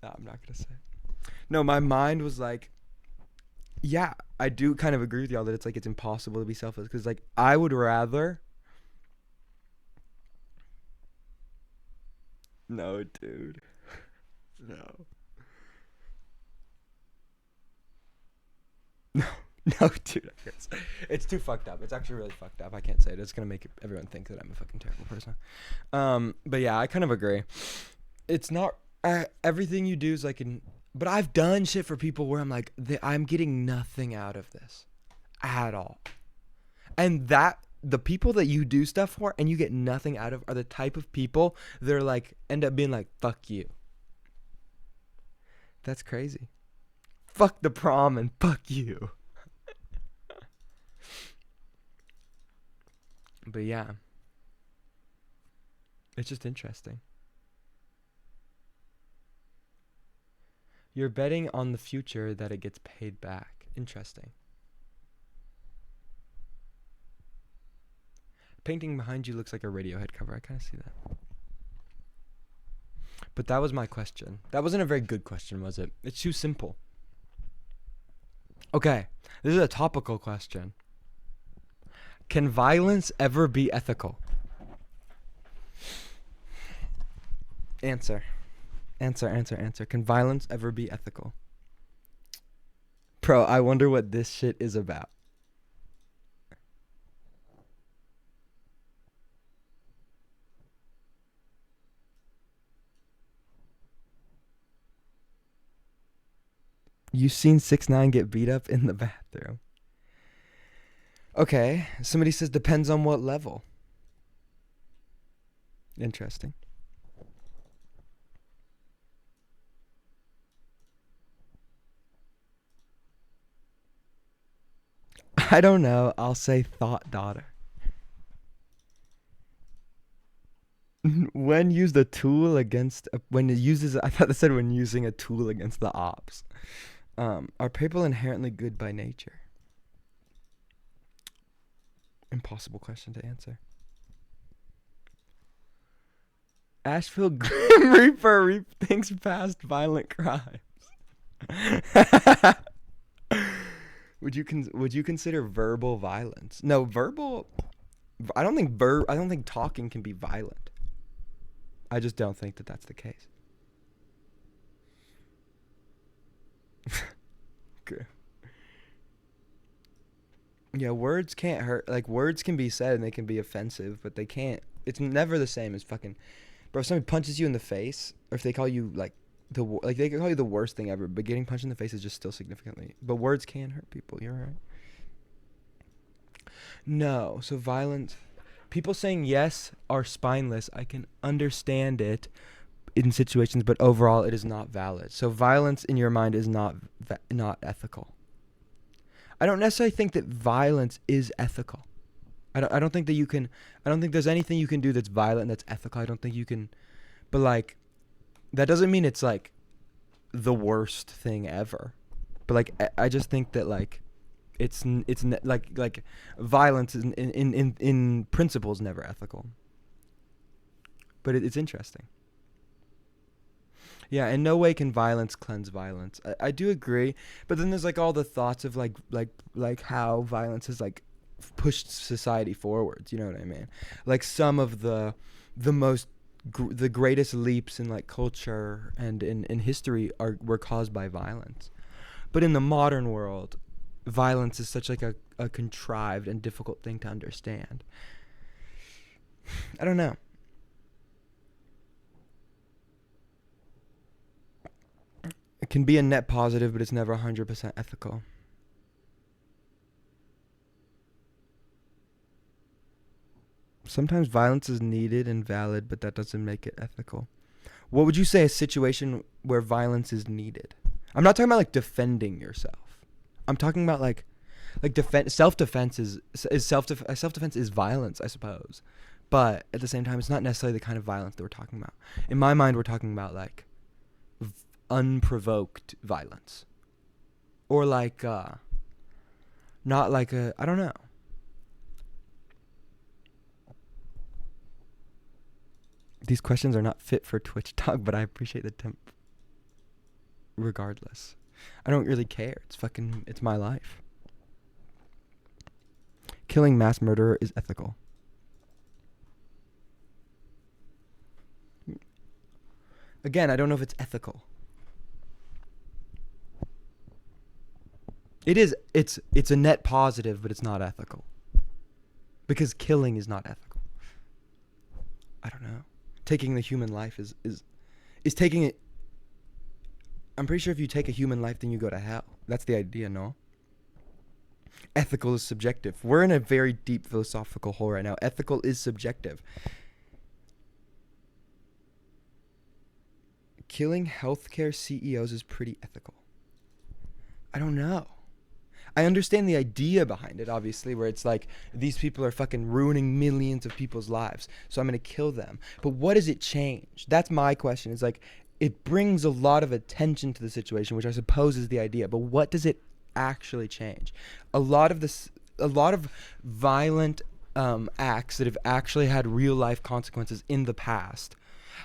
Speaker 1: I'm not gonna say it. No, my mind was like, yeah, I do kind of agree with y'all that it's like it's impossible to be selfless, because like I would rather. No, dude. No. No, dude. It's too fucked up. It's actually really fucked up. I can't say it. It's gonna make everyone think that I'm a fucking terrible person. But yeah, I kind of agree. It's not everything you do is like but I've done shit for people where I'm like, I'm getting nothing out of this at all. And that the people that you do stuff for and you get nothing out of are the type of people that are like, end up being like, fuck you. That's crazy. Fuck the prom and fuck you. But yeah, it's just interesting. You're betting on the future that it gets paid back. Interesting. Painting behind you looks like a Radiohead cover. I kind of see that. But that was my question. That wasn't a very good question, was it? It's too simple. Okay, this is a topical question. Can violence ever be ethical? Answer. Can violence ever be ethical? Bro, I wonder what this shit is about. You seen 6ix9ine get beat up in the bathroom? Okay, somebody says depends on what level. Interesting. I don't know. I'll say thought daughter. When used a tool against when it uses, I thought they said when using a tool against the ops. Are people inherently good by nature? Impossible question to answer. Asheville Grim Reaper thinks past violent crimes. Would you consider verbal violence? No, verbal. I don't think talking can be violent. I just don't think that that's the case. Okay. Yeah, words can't hurt. Like, words can be said and they can be offensive, but they can't. It's never the same as fucking. Bro, if somebody punches you in the face, or if they call you, like, like they can call you the worst thing ever, but getting punched in the face is just still significantly. But words can hurt people. You're right. No, so violence. People saying yes are spineless. I can understand it in situations, but overall it is not valid. So violence in your mind is not ethical. I don't necessarily think that violence is ethical. I don't think that you can. I don't think there's anything you can do that's violent that's ethical. I don't think you can. But like, that doesn't mean it's like the worst thing ever. But like, I just think that like, like violence in principle is never ethical. But it's interesting. Yeah, in no way can violence cleanse violence. I do agree, but then there's like all the thoughts of like how violence has like pushed society forwards. You know what I mean? Like some of the greatest leaps in like culture and in history were caused by violence. But in the modern world, violence is such like a contrived and difficult thing to understand. I don't know. It can be a net positive, but it's never 100% ethical. Sometimes violence is needed and valid, but that doesn't make it ethical. What would you say a situation where violence is needed? I'm not talking about like defending yourself. I'm talking about like self-defense self-defense is violence, I suppose. But at the same time, it's not necessarily the kind of violence that we're talking about. In my mind, we're talking about like unprovoked violence, or like not like I don't know. These questions are not fit for Twitch talk, but I appreciate the temp regardless. I don't really care. It's my life. Killing mass murderer is ethical. Again, I don't know if it's ethical. It is. It's a net positive, but it's not ethical. Because killing is not ethical. I don't know. Taking the human life is taking it. I'm pretty sure if you take a human life, then you go to hell. That's the idea, no? Ethical is subjective. We're in a very deep philosophical hole right now. Ethical is subjective. Killing healthcare CEOs is pretty ethical. I don't know. I understand the idea behind it, obviously, where it's like, these people are fucking ruining millions of people's lives, so I'm going to kill them. But what does it change? That's my question. It's like, it brings a lot of attention to the situation, which I suppose is the idea, but what does it actually change? A lot of violent acts that have actually had real life consequences in the past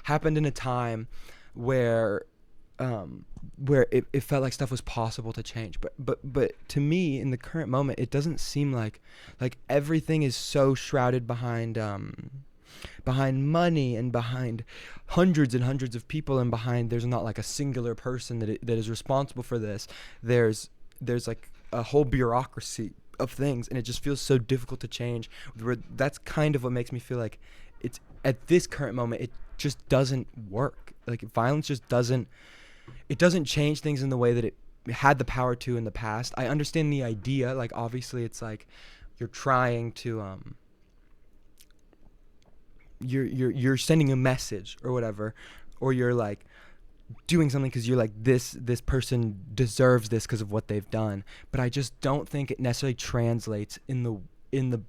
Speaker 1: happened in a time where it felt like stuff was possible to change, but to me in the current moment it doesn't seem like everything is so shrouded behind money and behind hundreds and hundreds of people, and behind there's not like a singular person that is responsible for this. There's like a whole bureaucracy of things, and it just feels so difficult to change. That's kind of what makes me feel like it's at this current moment it just doesn't work. Like violence just doesn't change things in the way that it had the power to in the past. I understand the idea, like obviously it's like you're trying to you're sending a message or whatever, or you're like doing something because you're like this person deserves this because of what they've done. But I just don't think it necessarily translates in a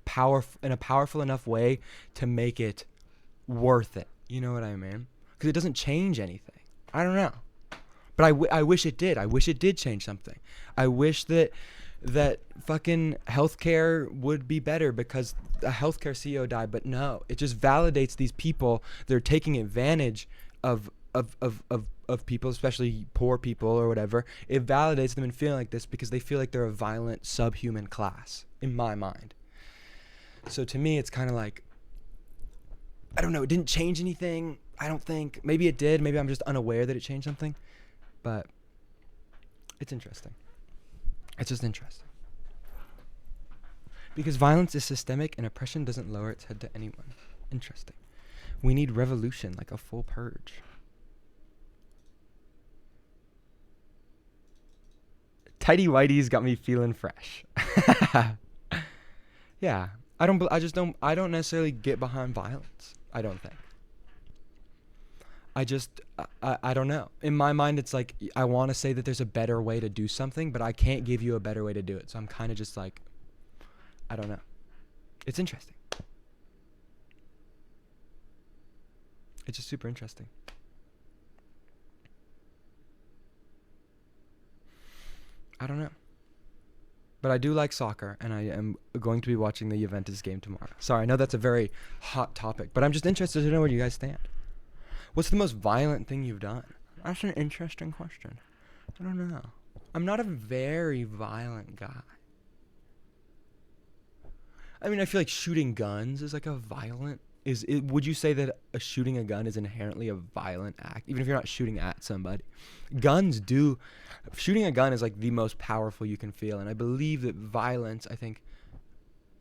Speaker 1: powerful enough way to make it worth it. You know what I mean? Because it doesn't change anything. I don't know. But I wish it did. I wish it did change something. I wish that fucking healthcare would be better because a healthcare CEO died. But no, it just validates these people. They're taking advantage of people, especially poor people or whatever. It validates them in feeling like this because they feel like they're a violent subhuman class in my mind. So to me, it's kind of like, I don't know. It didn't change anything. I don't think. Maybe it did. Maybe I'm just unaware that it changed something. But it's interesting. It's just interesting. Because violence is systemic and oppression doesn't lower its head to anyone. Interesting. We need revolution, like a full purge. Tidy whitey's got me feeling fresh. Yeah, I don't necessarily get behind violence. I don't think. I don't know. In my mind, it's like, I want to say that there's a better way to do something, but I can't give you a better way to do it. So I'm kind of just like, I don't know. It's interesting. It's just super interesting. I don't know. But I do like soccer, and I am going to be watching the Juventus game tomorrow. Sorry, I know that's a very hot topic, but I'm just interested to know where you guys stand. What's the most violent thing you've done? That's an interesting question. I don't know. I'm not a very violent guy. I mean, I feel like shooting guns is like a violent... Would you say that shooting a gun is inherently a violent act, even if you're not shooting at somebody? Shooting a gun is like the most powerful you can feel, and I believe that violence, I think,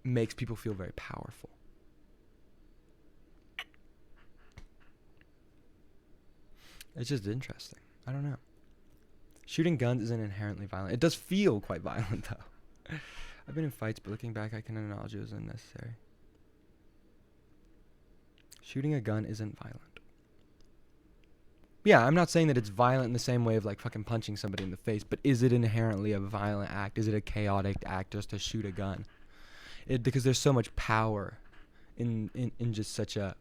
Speaker 1: makes people feel very powerful. It's just interesting. I don't know. Shooting guns isn't inherently violent. It does feel quite violent, though. I've been in fights, but looking back, I can acknowledge it was unnecessary. Shooting a gun isn't violent. Yeah, I'm not saying that it's violent in the same way of like fucking punching somebody in the face, but is it inherently a violent act? Is it a chaotic act just to shoot a gun? Because there's so much power in just such a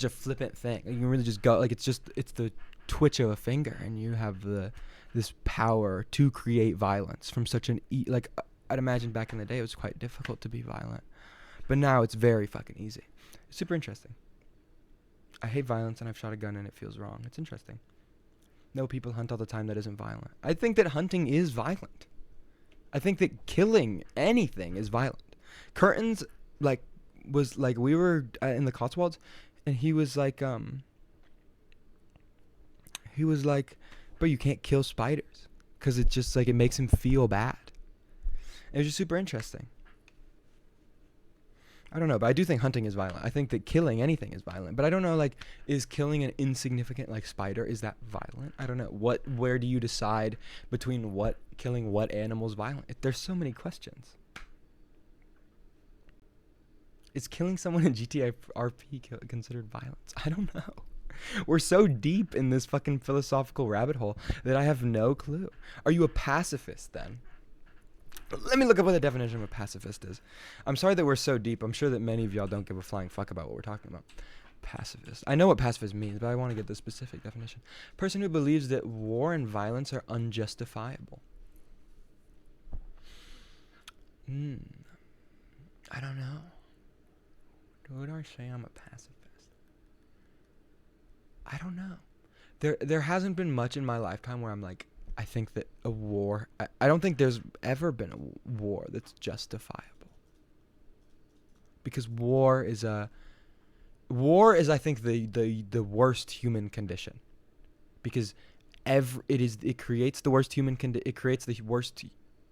Speaker 1: flippant thing. You can really just go, like, it's the twitch of a finger, and you have this power to create violence from such like, I'd imagine back in the day it was quite difficult to be violent, but now it's very fucking easy. It's super interesting. I hate violence, and I've shot a gun and it feels wrong. It's interesting. No, people hunt all the time that isn't violent. I think that hunting is violent. I think that killing anything is violent. Curtains, was like, we were in the Cotswolds, and he was like, but you can't kill spiders, because it's just like, it makes him feel bad. It was just super interesting. I don't know, but I do think hunting is violent. I think that killing anything is violent, but I don't know, like, is killing an insignificant, like, spider, is that violent? I don't know. Where do you decide between killing what animal is violent? There's so many questions. Is killing someone in GTA RP considered violence? I don't know. We're so deep in this fucking philosophical rabbit hole that I have no clue. Are you a pacifist then? Let me look up what the definition of a pacifist is. I'm sorry that we're so deep. I'm sure that many of y'all don't give a flying fuck about what we're talking about. Pacifist. I know what pacifist means, but I want to get the specific definition. Person who believes that war and violence are unjustifiable. I don't know. Would I say I'm a pacifist? I don't know. There hasn't been much in my lifetime where I'm like, I think that a war... I don't think there's ever been a war that's justifiable. Because war is, I think, the worst human condition. Because it creates the worst it creates the worst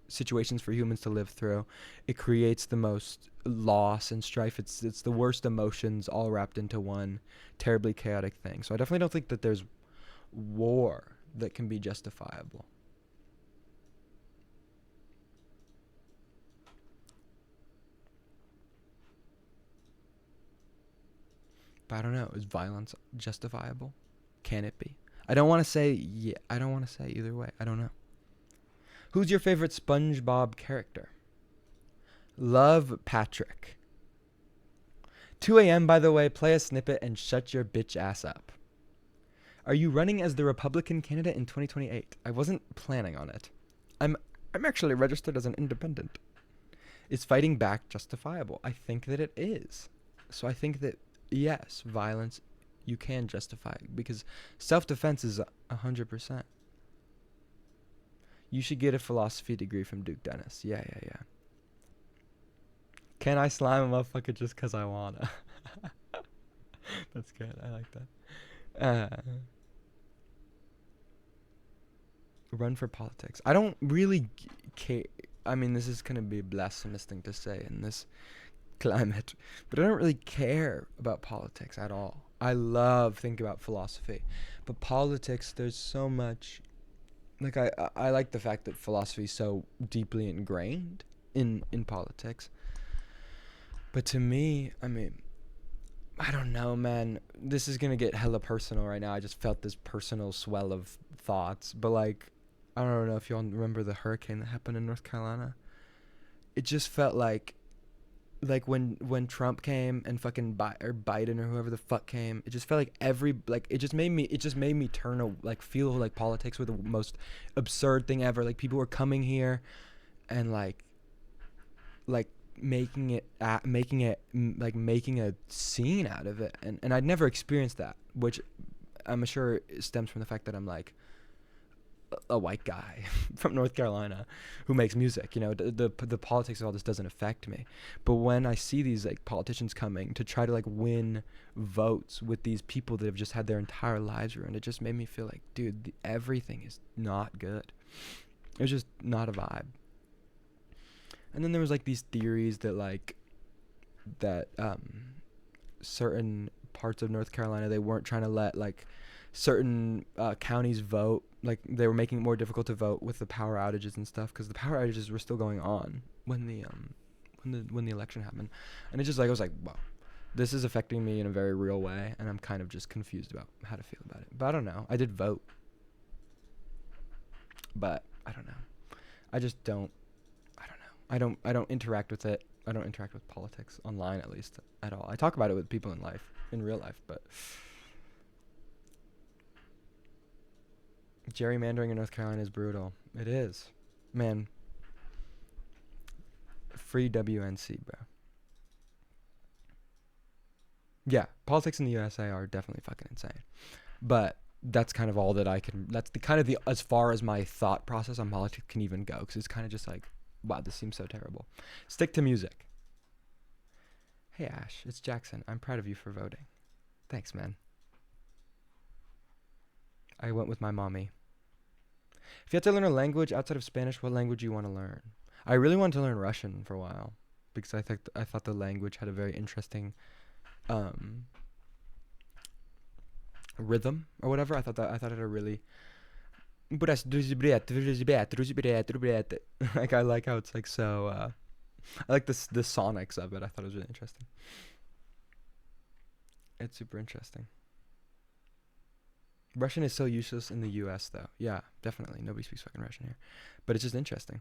Speaker 1: situations for humans to live through. It creates the most loss and strife. It's the worst emotions all wrapped into one terribly chaotic thing. So I definitely don't think that there's war that can be justifiable. But I don't know. Is violence justifiable? Can it be? I don't want to say either way. I don't know. Who's your favorite SpongeBob character? Love Patrick. 2 a.m. by the way, play a snippet and shut your bitch ass up. Are you running as the Republican candidate in 2028? I wasn't planning on it. I'm actually registered as an independent. Is fighting back justifiable? I think that it is. So I think that, yes, violence, you can justify, because self-defense is 100%. You should get a philosophy degree from Duke Dennis. Yeah. Can I slime a motherfucker just because I wanna? That's good. I like that. Run for politics. I don't really care. I mean, this is going to be a blasphemous thing to say in this climate, but I don't really care about politics at all. I love thinking about philosophy, but politics, there's so much like I like the fact that philosophy is so deeply ingrained in politics. But to me, I mean, I don't know, man. This is gonna get hella personal right now. I just felt this personal swell of thoughts. But like, I don't know if y'all remember the hurricane that happened in North Carolina. It just felt like when Trump came and fucking Biden or whoever the fuck came, it just felt like it just made me feel like politics were the most absurd thing ever. Like people were coming here and like making a scene out of it, and I'd never experienced that, which I'm sure stems from the fact that I'm like a white guy from North Carolina who makes music. You know, the politics of all this doesn't affect me. But when I see these like politicians coming to try to like win votes with these people that have just had their entire lives ruined, it just made me feel like, dude, everything is not good. It was just not a vibe. And then there was like these theories that certain parts of North Carolina, they weren't trying to let like certain counties vote. Like they were making it more difficult to vote with the power outages and stuff, because the power outages were still going on when the election happened. And it just like, I was like, wow, this is affecting me in a very real way, and I'm kind of just confused about how to feel about it. But I don't know. I did vote, but I don't know. I just don't. I don't interact with it. I don't interact with politics online, at least, at all. I talk about it with people in real life, but gerrymandering in North Carolina is brutal. It is. Man, free WNC, bro. Yeah, politics in the USA are definitely fucking insane. But that's kind of all that I can, that's the as far as my thought process on politics can even go, because it's kind of just like, wow, this seems so terrible. Stick to music. Hey, Ash, it's Jackson. I'm proud of you for voting. Thanks, man. I went with my mommy. If you had to learn a language outside of Spanish, what language do you want to learn? I really wanted to learn Russian for a while, because I thought the language had a very interesting rhythm or whatever. I thought it had a really like, I like how it's like so I like the sonics of it. I thought it was really interesting. It's super interesting. Russian is so useless in the US though. Yeah, definitely. Nobody speaks fucking Russian here. But it's just interesting.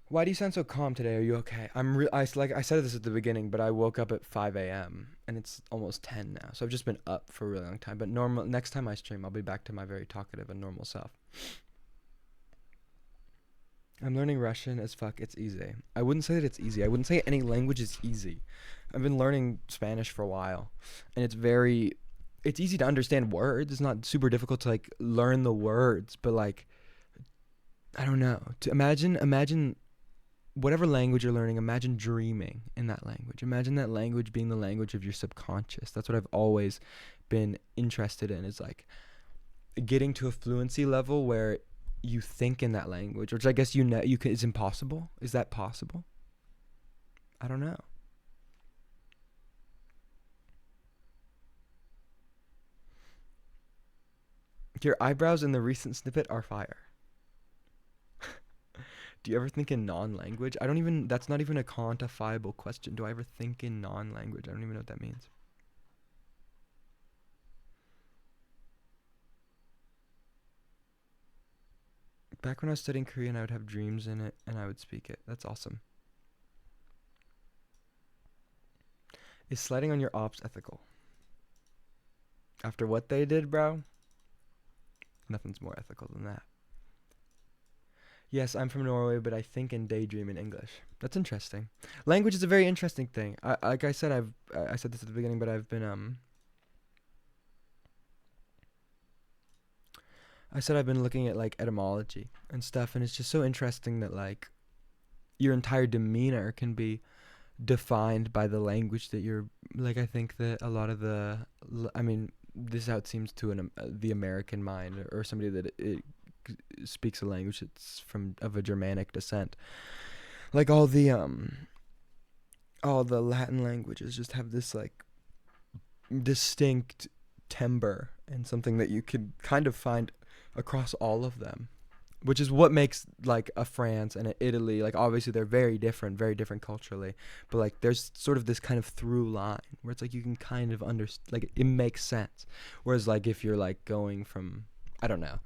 Speaker 1: Why do you sound so calm today? Are you okay? I said this at the beginning, but I woke up at 5 a.m. and it's almost 10 now. So I've just been up for a really long time. But next time I stream, I'll be back to my very talkative and normal self. I'm learning Russian as fuck. It's easy. I wouldn't say that it's easy. I wouldn't say any language is easy. I've been learning Spanish for a while, and it's easy to understand words. It's not super difficult to like learn the words, but like, I don't know. To imagine whatever language you're learning, imagine dreaming in that language. Imagine that language being the language of your subconscious. That's what I've always been interested in, is like getting to a fluency level where you think in that language, which I guess it's impossible. Is that possible? I don't know. Your eyebrows in the recent snippet are fire. Do you ever think in non-language? That's not even a quantifiable question. Do I ever think in non-language? I don't even know what that means. Back when I was studying Korean, I would have dreams in it and I would speak it. That's awesome. Is sliding on your ops ethical? After what they did, bro? Nothing's more ethical than that. Yes, I'm from Norway, but I think and daydream in English. That's interesting. Language is a very interesting thing. Like I said, I said this at the beginning, but I've been looking at like etymology and stuff, and it's just so interesting that like your entire demeanor can be defined by the language that you're like. I think that a lot of this is how it seems to the American mind, or somebody that it speaks a language that's of a Germanic descent. Like all the Latin languages just have this like distinct timbre and something that you could kind of find across all of them, which is what makes like a France and an Italy, like obviously they're very different culturally, but like there's sort of this kind of through line where it's like you can kind of like it makes sense. Whereas like if you're like going from, I don't know,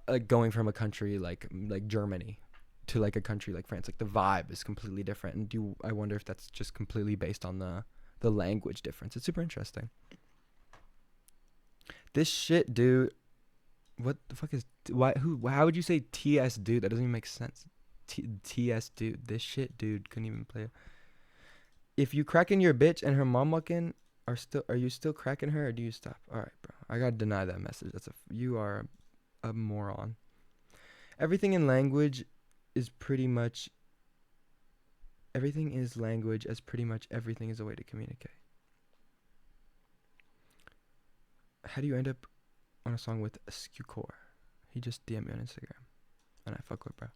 Speaker 1: like going from a country like Germany to like a country like France, like the vibe is completely different. And I wonder if that's just completely based on the language difference. It's super interesting. This shit, dude. What the fuck is how would you say TS dude? That doesn't even make sense. TS dude. This shit dude couldn't even play it. If you cracking your bitch and her mom walking, are you still cracking her or do you stop? All right, bro. I got to deny that message. You are a moron. Everything in language is pretty much everything is language, as pretty much everything is a way to communicate. How do you end up on a song with a Skewcore? He just DM'd me on Instagram, and I fuck with bro.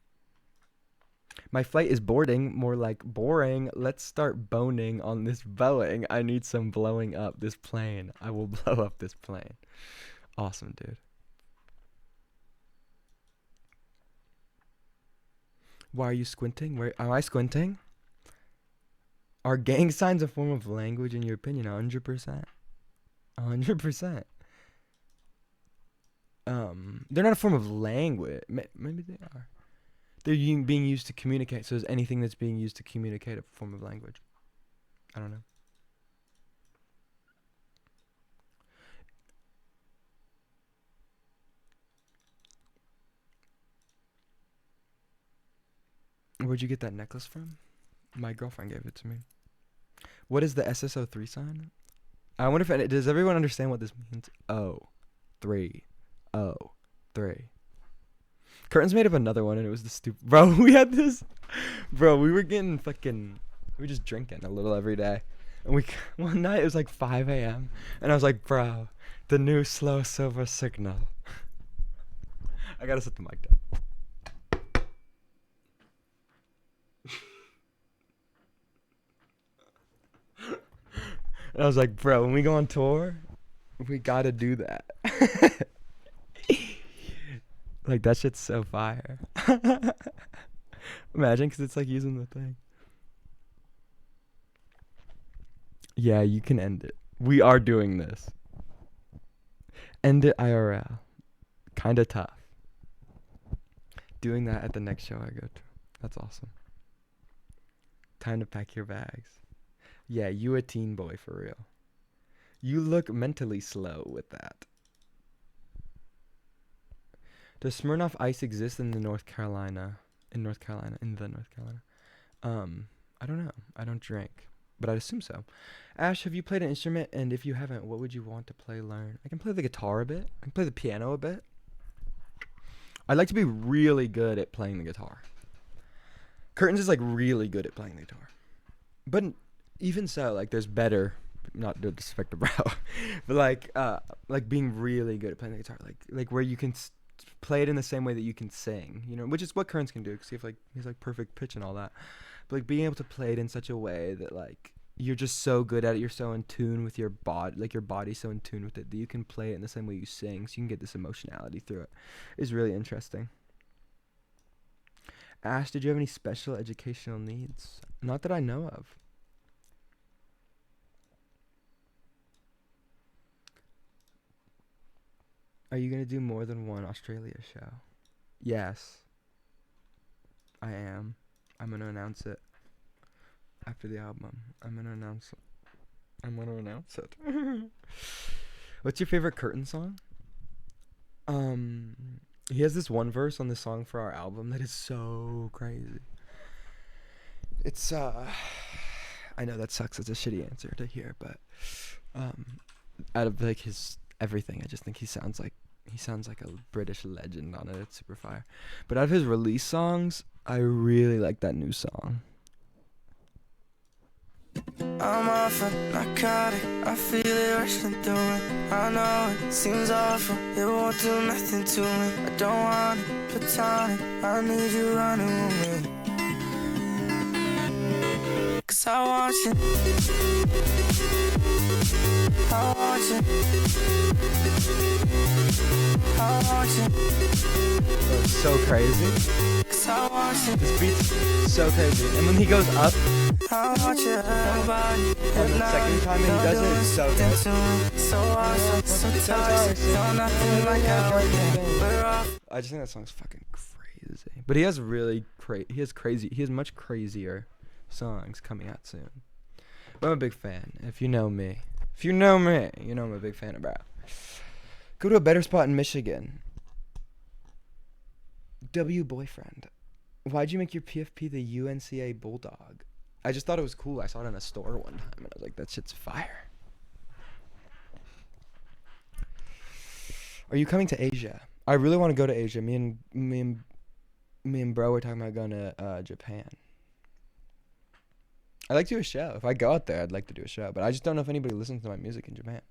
Speaker 1: My flight is boarding, more like boring. Let's start boning on this Boeing. I need some blowing up this plane. I will blow up this plane. Awesome, dude. Why are you squinting? Where am I squinting? Are gang signs a form of language in your opinion? 100%. 100%. They're not a form of language. Maybe they are. They're being used to communicate. So is anything that's being used to communicate a form of language? I don't know. Where'd you get that necklace from? My girlfriend gave it to me. What is the SSO3 sign? I wonder if does everyone understand what this means? 3. Curtains made up another one and it was the stupid. Bro, we had this. Bro, we were getting fucking. We were just drinking a little every day. And one night it was like 5 a.m. And I was like, bro, the new slow silver signal. I gotta set the mic down. And I was like, bro, when we go on tour, we gotta do that. Like, that shit's so fire. Imagine, because it's like using the thing. Yeah, you can end it. We are doing this. End it IRL. Kinda tough. Doing that at the next show I go to. That's awesome. Time to pack your bags. Yeah, you a teen boy for real. You look mentally slow with that. Does Smirnoff Ice exist in North Carolina? I don't know. I don't drink, but I'd assume so. Ash, have you played an instrument? And if you haven't, what would you want to learn? I can play the guitar a bit. I can play the piano a bit. I'd like to be really good at playing the guitar. Curtains is like really good at playing the guitar. But even so, like there's better, not to disrespect the brow, but like being really good at playing the guitar, like where you can play it in the same way that you can sing, you know, which is what Kearns can do because he's like perfect pitch and all that. But like being able to play it in such a way that like you're just so good at it, you're so in tune with your body, like your body's so in tune with it that you can play it in the same way you sing, so you can get this emotionality through it. Is really interesting. Ash, did you have any special educational needs? Not that I know of. Are you going to do more than one Australia show? Yes. I am. I'm going to announce it after the album. I'm going to announce it. What's your favorite Curtain song? He has this one verse on the song for our album that is so crazy. It's I know that sucks. It's a shitty answer to hear, but out of like his everything, I just think he sounds like a British legend on it. It's super fire. But out of his release songs, I really like that new song.
Speaker 4: I'm off a narcotic, I feel it rushing through me. I know it seems awful, it won't do nothing to me. I don't want it, platonic, I need you running with me. 'Cause 'Cause I want you. I want you. I want you.
Speaker 1: Bro, it's so crazy.
Speaker 4: 'Cause I want you.
Speaker 1: This beat's so crazy. And when he goes up,
Speaker 4: I want you. Nobody.
Speaker 1: the second time he does it, it's so good.
Speaker 4: So awesome, so toxic. No, nothing like how I can. We're off.
Speaker 1: I just think that song's fucking crazy. But he has really he has much crazier songs coming out soon. But I'm a big fan. If you know me, you know I'm a big fan of bro. Go to a better spot in Michigan. Boyfriend. Why'd you make your PFP the UNCA Bulldog? I just thought it was cool. I saw it in a store one time and I was like, that shit's fire. Are you coming to Asia? I really want to go to Asia. Me and bro were talking about going to Japan. I'd like to do a show. If I go out there, I'd like to do a show. But I just don't know if anybody listens to my music in Japan.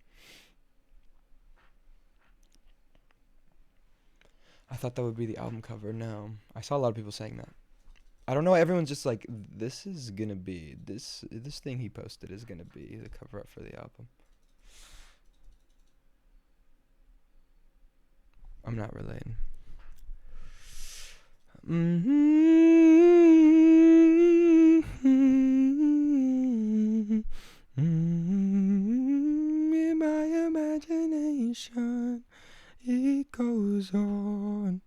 Speaker 1: I thought that would be the album cover. No. I saw a lot of people saying that. I don't know. Everyone's just like, this is going to be, this thing he posted is going to be the cover up for the album. I'm not relating. In my imagination, it goes on.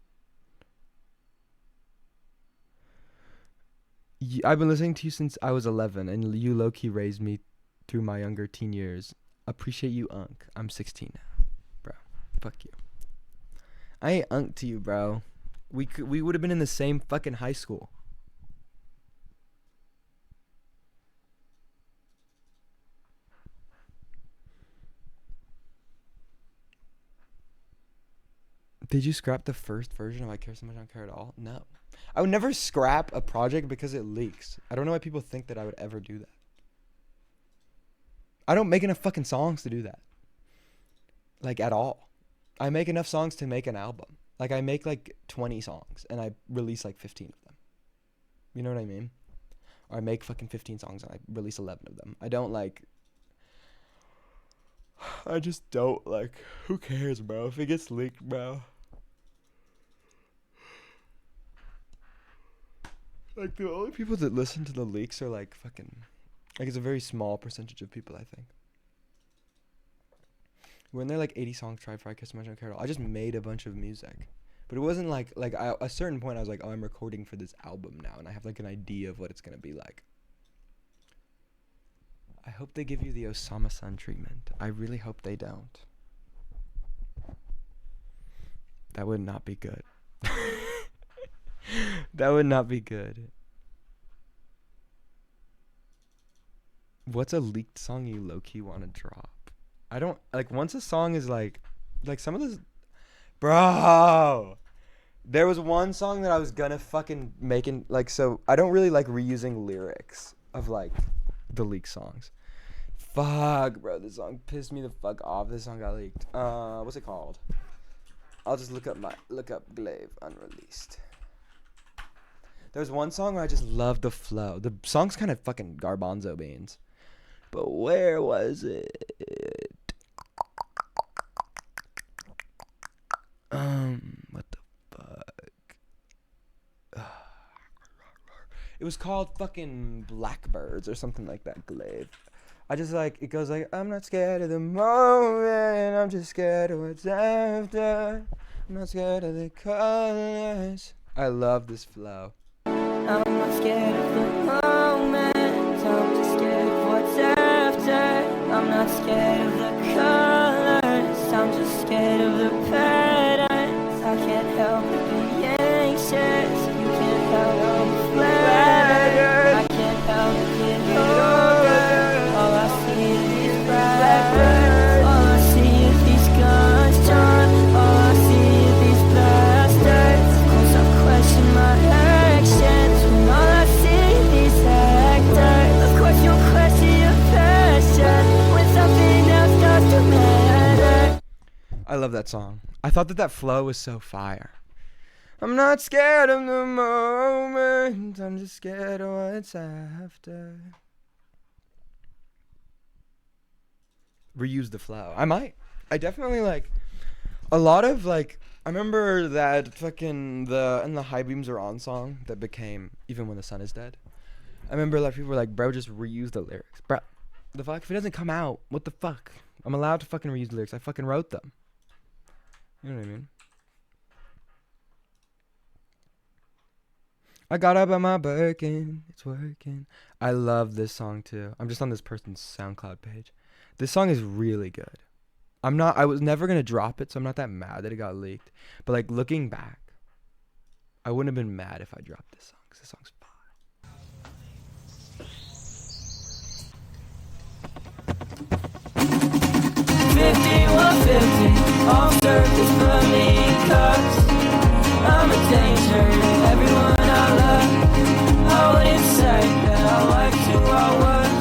Speaker 1: I've been listening to you since I was 11, and you low-key raised me through my younger teen years. Appreciate you, Unk. I'm 16 now. Bro, fuck you. I ain't Unk to you, bro. We would have been in the same fucking high school. Did you scrap the first version of I Care So Much I Don't Care At All? No. I would never scrap a project because it leaks. I don't know why people think that I would ever do that. I don't make enough fucking songs to do that. Like, at all. I make enough songs to make an album. Like, I make, like, 20 songs, and I release, like, 15 of them. You know what I mean? Or I make fucking 15 songs, and I release 11 of them. I don't, like... I just don't, like... Who cares, bro? If it gets leaked, bro... Like, the only people that listen to the leaks are, like, fucking... Like, it's a very small percentage of people, I think. When they're, like, 80 songs tried for I Care So Much I Don't Care At All, I just made a bunch of music. But it wasn't, like at a certain point, I was like, oh, I'm recording for this album now, and I have, like, an idea of what it's gonna be like. I hope they give you the Osama-san treatment. I really hope they don't. That would not be good. That would not be good. What's a leaked song you low-key want to drop? I don't... Like, once a song is, like some of this... Bro! There was one song that I was gonna fucking make in... Like, so... I don't really like reusing lyrics of, like, the leaked songs. Fuck, bro. This song pissed me the fuck off. This song got leaked. What's it called? I'll just look up glaive unreleased. There's one song where I just love the flow. The song's kind of fucking garbanzo beans. But where was it? What the fuck? It was called fucking Blackbirds or something like that, glaive. I just like, it goes like, I'm not scared of the moment, I'm just scared of what's after. I'm not scared of the colors. I love this flow.
Speaker 4: I'm not scared of the moment, I'm just scared of what's after. I'm not scared of the colors, I'm just scared of the patterns. I can't help but be anxious, you can't help but be flattered. I can't help but get older, all I see is these blackbirds. All I see is these guns drawn, all I see is these bastards. Of course I question my actions when all I see is these actors. Of course you'll question your passion when something else starts to matter.
Speaker 1: I love that song. I thought that flow was so fire. I'm not scared of the moment, I'm just scared of what's after. reuse the flow. I definitely like a lot of like. I remember that fucking the high beams are on song that became Even When the Sun Is Dead. I remember like people were like, bro, just reuse the lyrics, bro. The fuck, if it doesn't come out, what the fuck? I'm allowed to fucking reuse the lyrics. I fucking wrote them. You know what I mean? I got up on my Birkin, it's working. I love this song too. I'm just on this person's SoundCloud page. This song is really good. I was never gonna drop it, so I'm not that mad that it got leaked. But like looking back, I wouldn't have been mad if I dropped this song, because this song's fire.
Speaker 5: 5150, all surface burning cuts. I'm a danger to everyone I love. I wouldn't say that I like who I was,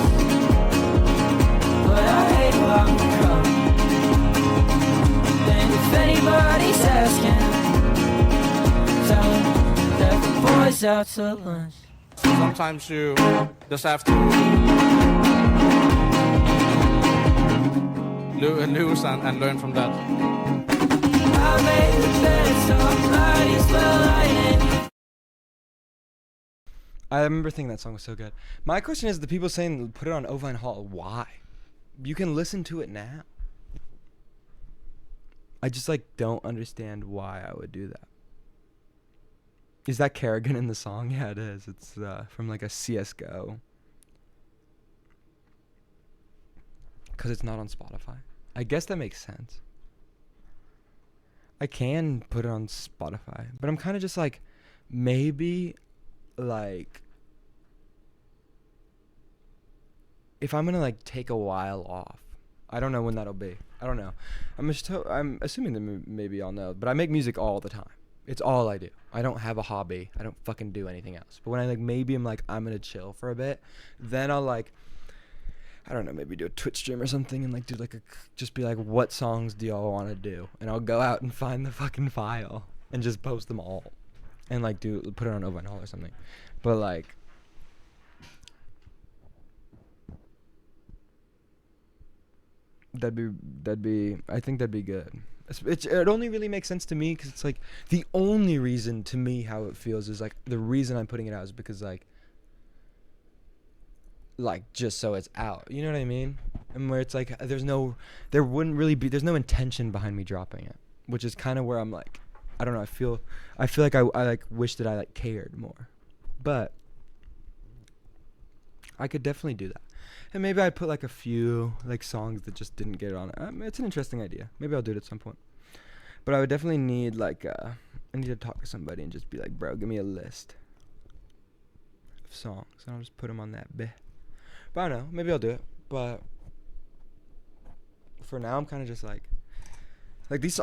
Speaker 5: but I hate who I've become. And if anybody's asking, tell them that the boys out to lunch.
Speaker 6: Sometimes you just have to lose and learn from that.
Speaker 5: I made the bed, so I might as well lie in.
Speaker 1: I remember thinking that song was so good. My question is, the people saying put it on Ovine Hall, why? You can listen to it now. I just like don't understand why I would do that. Is that Kerrigan in the song? Yeah, it is. It's from like a CSGO. Because it's not on Spotify. I guess that makes sense. I can put it on Spotify. But I'm kind of just like, maybe, like, if I'm going to, like, take a while off. I don't know when that'll be. I don't know. I'm assuming that maybe I'll know. But I make music all the time. It's all I do. I don't have a hobby. I don't fucking do anything else. But when I, like, maybe I'm like, I'm going to chill for a bit, then I'll, like, I don't know, maybe do a Twitch stream or something and like do like just be like, what songs do y'all want to do? And I'll go out and find the fucking file and just post them all and like put it on Ovine Hall or something. But like, I think that'd be good. It only really makes sense to me because it's like the only reason to me how it feels is like the reason I'm putting it out is because like just so it's out, you know what I mean? And where it's like there's no intention behind me dropping it, which is kind of where I'm like, I don't know, I feel like I like wish that I like cared more, but I could definitely do that. And maybe I'd put like a few like songs that just didn't get on it. It's an interesting idea. Maybe I'll do it at some point. But I would definitely need like I need to talk to somebody and just be like, bro, give me a list of songs and I'll just put them on that bit. But I don't know, maybe I'll do it. But for now, I'm kind of just like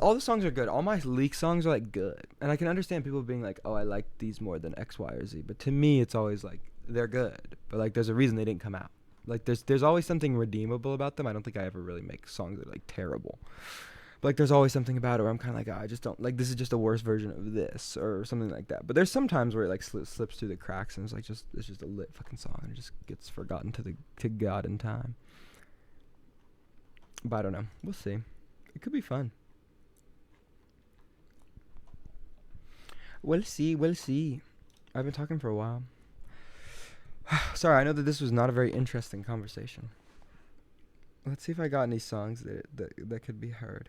Speaker 1: all the songs are good. All my leak songs are like good, and I can understand people being like, "Oh, I like these more than X, Y, or Z." But to me, it's always like they're good, but like there's a reason they didn't come out. Like there's always something redeemable about them. I don't think I ever really make songs that are like terrible. But like there's always something about it where I'm kind of like, oh, I just don't like, this is just a worse version of this or something like that. But there's some times where it like slips through the cracks and it's like it's just a lit fucking song and it just gets forgotten to God in time. But I don't know. We'll see. It could be fun. We'll see. I've been talking for a while. Sorry, I know that this was not a very interesting conversation. Let's see if I got any songs that could be heard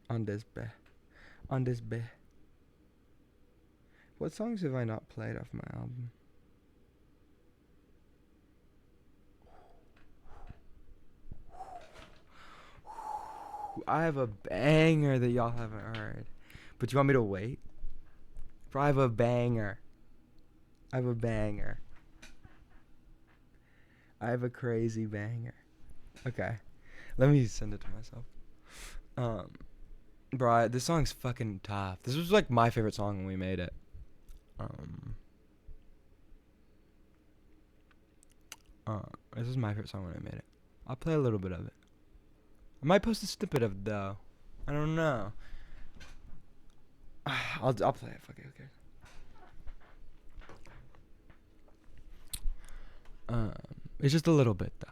Speaker 1: on this beh. What songs have I not played off my album? I have a banger that y'all haven't heard. But you want me to wait? Bro, I have a banger. I have a crazy banger. Okay. Let me send it to myself. Bro, this song's fucking tough. This was like my favorite song when we made it. This is my favorite song when I made it. I'll play a little bit of it. I might post a snippet of it though. I don't know. I'll play it. Fuck it. Okay. It's just a little bit though.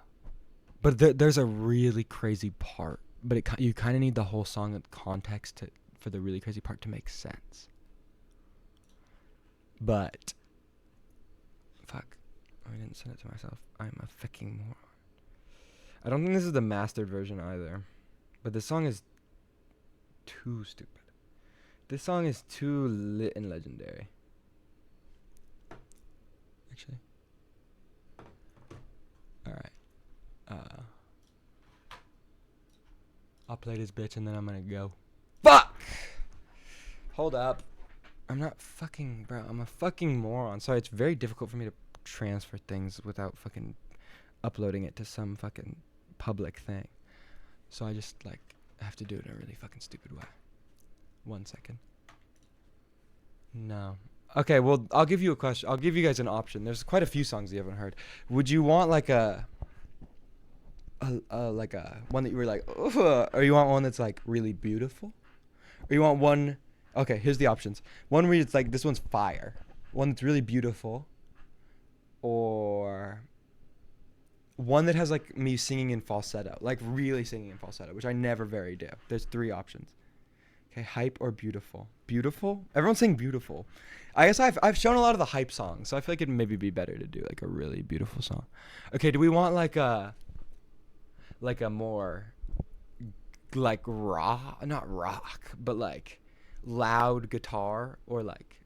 Speaker 1: But there's a really crazy part. But you kind of need the whole song of context for the really crazy part to make sense. But fuck, I didn't send it to myself. I'm a fucking moron. I don't think this is the mastered version either. But this song is too stupid. This song is too lit and legendary. Actually. Alright. I'll play this bitch and then I'm gonna go. Fuck! Hold up. I'm not fucking, bro. I'm a fucking moron. Sorry, it's very difficult for me to transfer things without fucking uploading it to some fucking public thing. So I just, like, have to do it in a really fucking stupid way. 1 second. No. Okay, well, I'll give you a question. I'll give you guys an option. There's quite a few songs you haven't heard. Would you want, like, a one that you were like, ugh, or you want one that's like really beautiful, or you want one? Okay, here's the options. One where it's like, this one's fire. One that's really beautiful, or one that has like me singing in falsetto, like really singing in falsetto, which I never very do. There's 3 options. Okay, hype or beautiful. Beautiful. Everyone's saying beautiful. I guess I've shown a lot of the hype songs, so I feel like it'd maybe be better to do like a really beautiful song. Okay, do we want like a more like not rock, but like loud guitar, or like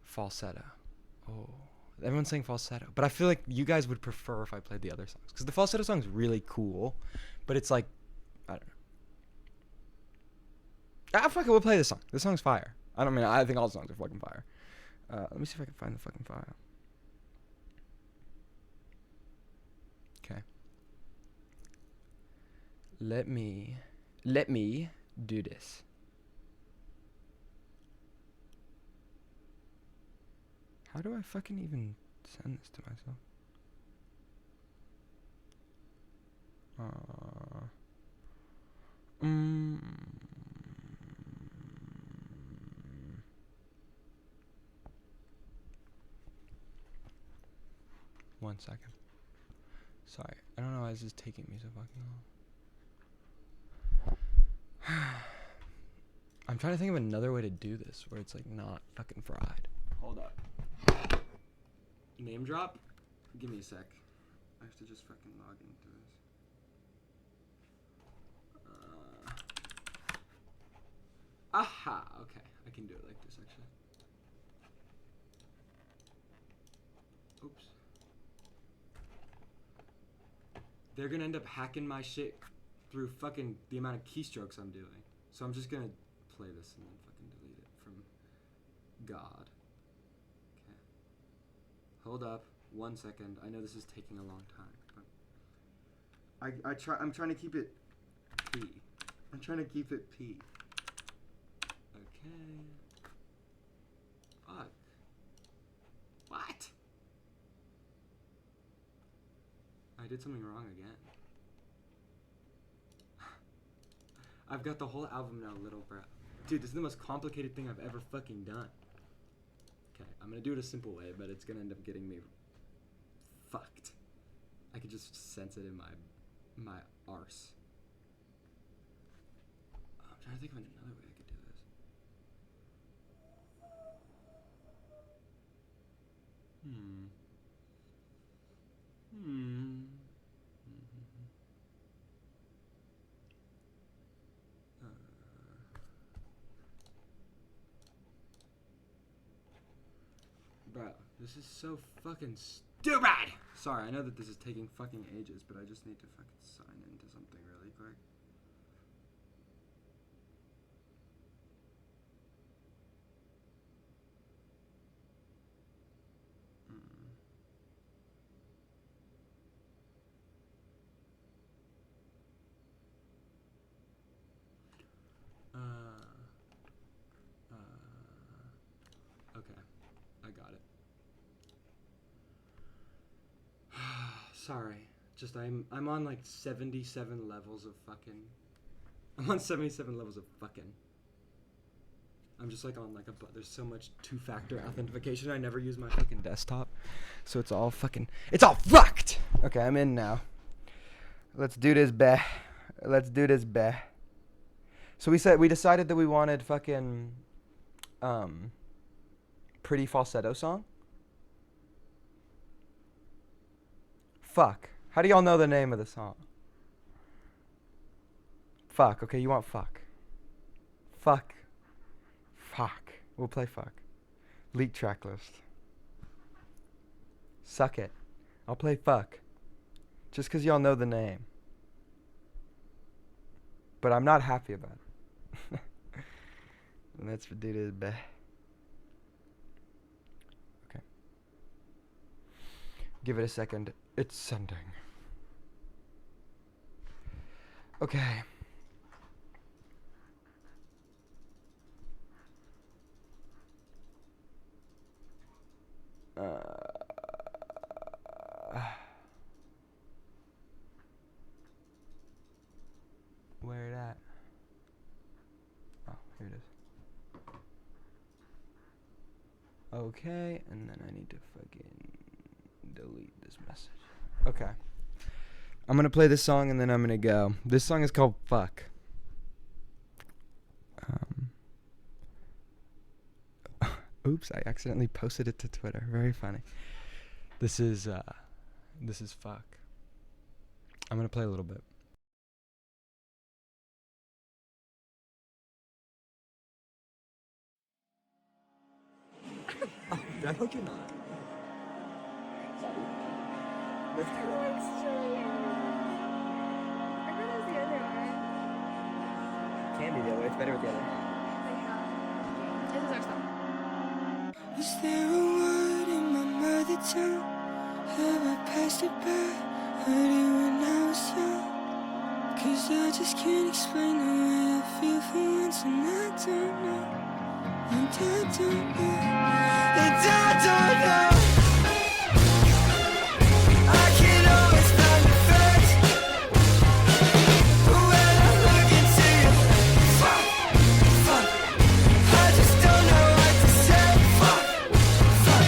Speaker 1: falsetto? Oh, everyone's saying falsetto, but I feel like you guys would prefer if I played the other songs, because the falsetto song's really cool, but it's like, I don't know. Fuck it, we'll play this song. This song's fire. I think all the songs are fucking fire. Let me see if I can find the fucking file. Okay. Let me do this. How do I fucking even send this to myself? One second. Sorry, I don't know why this is taking me so fucking long. I'm trying to think of another way to do this where it's like not fucking fried. Hold up. Name drop? Give me a sec. I have to just fucking log into this. Aha! Okay, I can do it like this actually. Oops. They're gonna end up hacking my shit through fucking the amount of keystrokes I'm doing. So I'm just gonna play this and then fucking delete it from God. Okay. Hold up. 1 second. I know this is taking a long time, but I'm trying to keep it P. I'm trying to keep it P. Okay. Fuck. What? I did something wrong again. I've got the whole album now, little bro. Dude, this is the most complicated thing I've ever fucking done. Okay, I'm gonna do it a simple way, but it's gonna end up getting me fucked. I could just sense it in my arse. I'm trying to think of another way I could do this. Bro, this is so fucking stupid! Sorry, I know that this is taking fucking ages, but I just need to fucking sign into something really quick. Okay, I got it. Sorry, just I'm on like 77 levels of fucking. I'm on 77 levels of fucking. I'm just like on like there's so much 2-factor authentication. I never use my fucking desktop, so it's all fucked. Okay, I'm in now. Let's do this, beh. Let's do this, beh. So we decided that we wanted fucking pretty falsetto song. Fuck. How do y'all know the name of the song? Fuck. Okay, you want fuck. Fuck. Fuck. We'll play fuck. Leak track list. Suck it. I'll play fuck. Just 'cause y'all know the name. But I'm not happy about it. Let's do this, beh. Okay. Give it a second. It's sending. Okay. Where it at? Oh, here it is. Okay, and then I need to fucking delete this message. Okay. I'm gonna play this song and then I'm gonna go. This song is called Fuck. Oops, I accidentally posted it to Twitter. Very funny. This is Fuck. I'm gonna play a little bit. Oh, I hope you're not. Let's do it. Can be the other way. It's better with the other.
Speaker 7: This is our song.
Speaker 5: Is there a word in my mother tongue? Have I passed it by? Heard it when I was young. 'Cause I just can't explain the way I feel for once, and I don't know. And I don't know. And I don't know. I can always find the face. But when I look into you, fuck, fuck. I just don't know what to say. Fuck, fuck.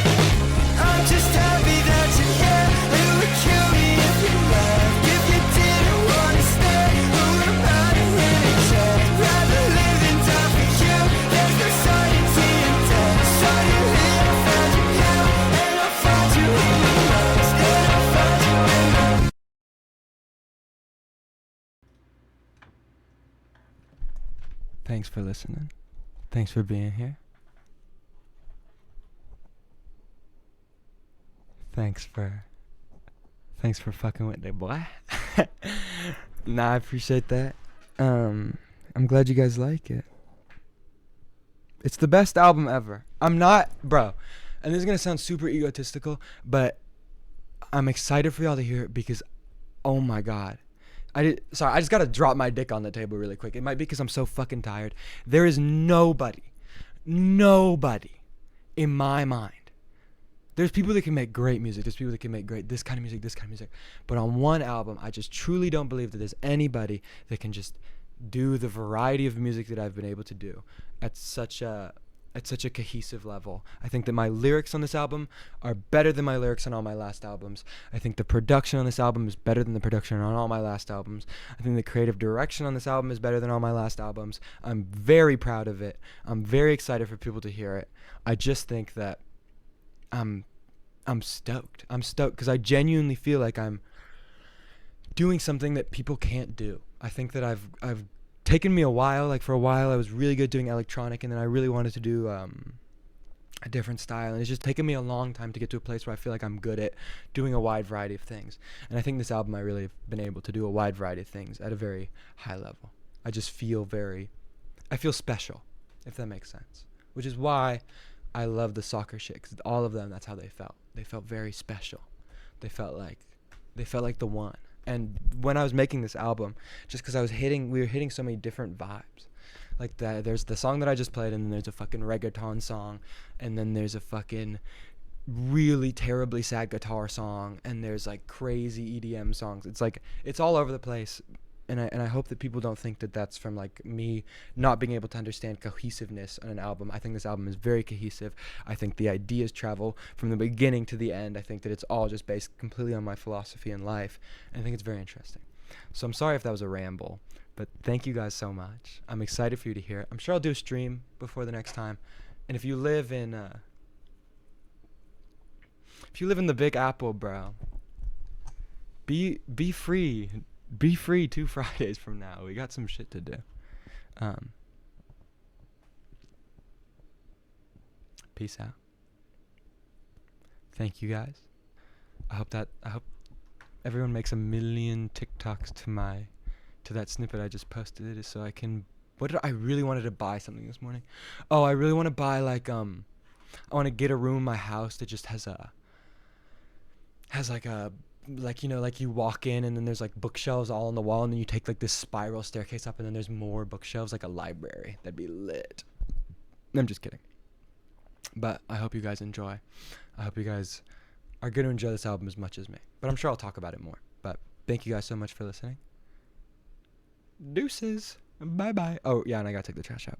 Speaker 5: I'm just happy that you're here. It would kill me if you left. If you didn't wanna stay, who am I to reject? Rather live than die for you. There's no certainty in death. So you here, I found you now, and I found you in the lost, and I found you in the.
Speaker 1: Thanks for listening. Thanks for being here. Thanks for fucking with the boy. Nah, I appreciate that. I'm glad you guys like it. It's the best album ever. I'm not, bro, and this is gonna sound super egotistical, but I'm excited for y'all to hear it because, oh my god. I just gotta drop my dick on the table really quick. It might be because I'm so fucking tired. There is nobody in my mind. There's people that can make great music. There's people that can make great this kind of music. But on one album, I just truly don't believe that there's anybody that can just do the variety of music that I've been able to do at such a cohesive level. I think that my lyrics on this album are better than my lyrics on all my last albums. I think the production on this album is better than the production on all my last albums. I think the creative direction on this album is better than all my last albums. I'm very proud of it. I'm very excited for people to hear it. I just think that I'm stoked. I'm stoked because I genuinely feel like I'm doing something that people can't do. I think that I've taken me a while. Like for a while, I was really good doing electronic, and then I really wanted to do a different style. And it's just taken me a long time to get to a place where I feel like I'm good at doing a wide variety of things. And I think this album, I really have been able to do a wide variety of things at a very high level. I just feel I feel special, if that makes sense. Which is why I love the soccer shit, 'cause all of them, that's how they felt. They felt very special. They felt like the one. And when I was making this album, just because we were hitting so many different vibes. Like there's the song that I just played, and then there's a fucking reggaeton song, and then there's a fucking really terribly sad guitar song, and there's like crazy EDM songs. It's like, it's all over the place. And I hope that people don't think that that's from like me not being able to understand cohesiveness on an album. I think this album is very cohesive. I think the ideas travel from the beginning to the end. I think that it's all just based completely on my philosophy in life. And I think it's very interesting. So I'm sorry if that was a ramble, but thank you guys so much. I'm excited for you to hear it. I'm sure I'll do a stream before the next time. And if you live in the Big Apple, bro, be free. Be free 2 Fridays from now. We got some shit to do. Peace out. Thank you guys. I hope everyone makes 1 million TikToks to that snippet I just posted, so I can. I really wanted to buy something this morning. Oh, I really want to buy I want to get a room in my house that just has you walk in and then there's like bookshelves all on the wall, and then you take like this spiral staircase up, and then there's more bookshelves, like a library. That'd be lit. I'm just kidding. But I hope you guys enjoy. I hope you guys are going to enjoy this album as much as me. But I'm sure I'll talk about it more. But thank you guys so much for listening. Deuces. Bye-bye. Oh, yeah, and I got to take the trash out.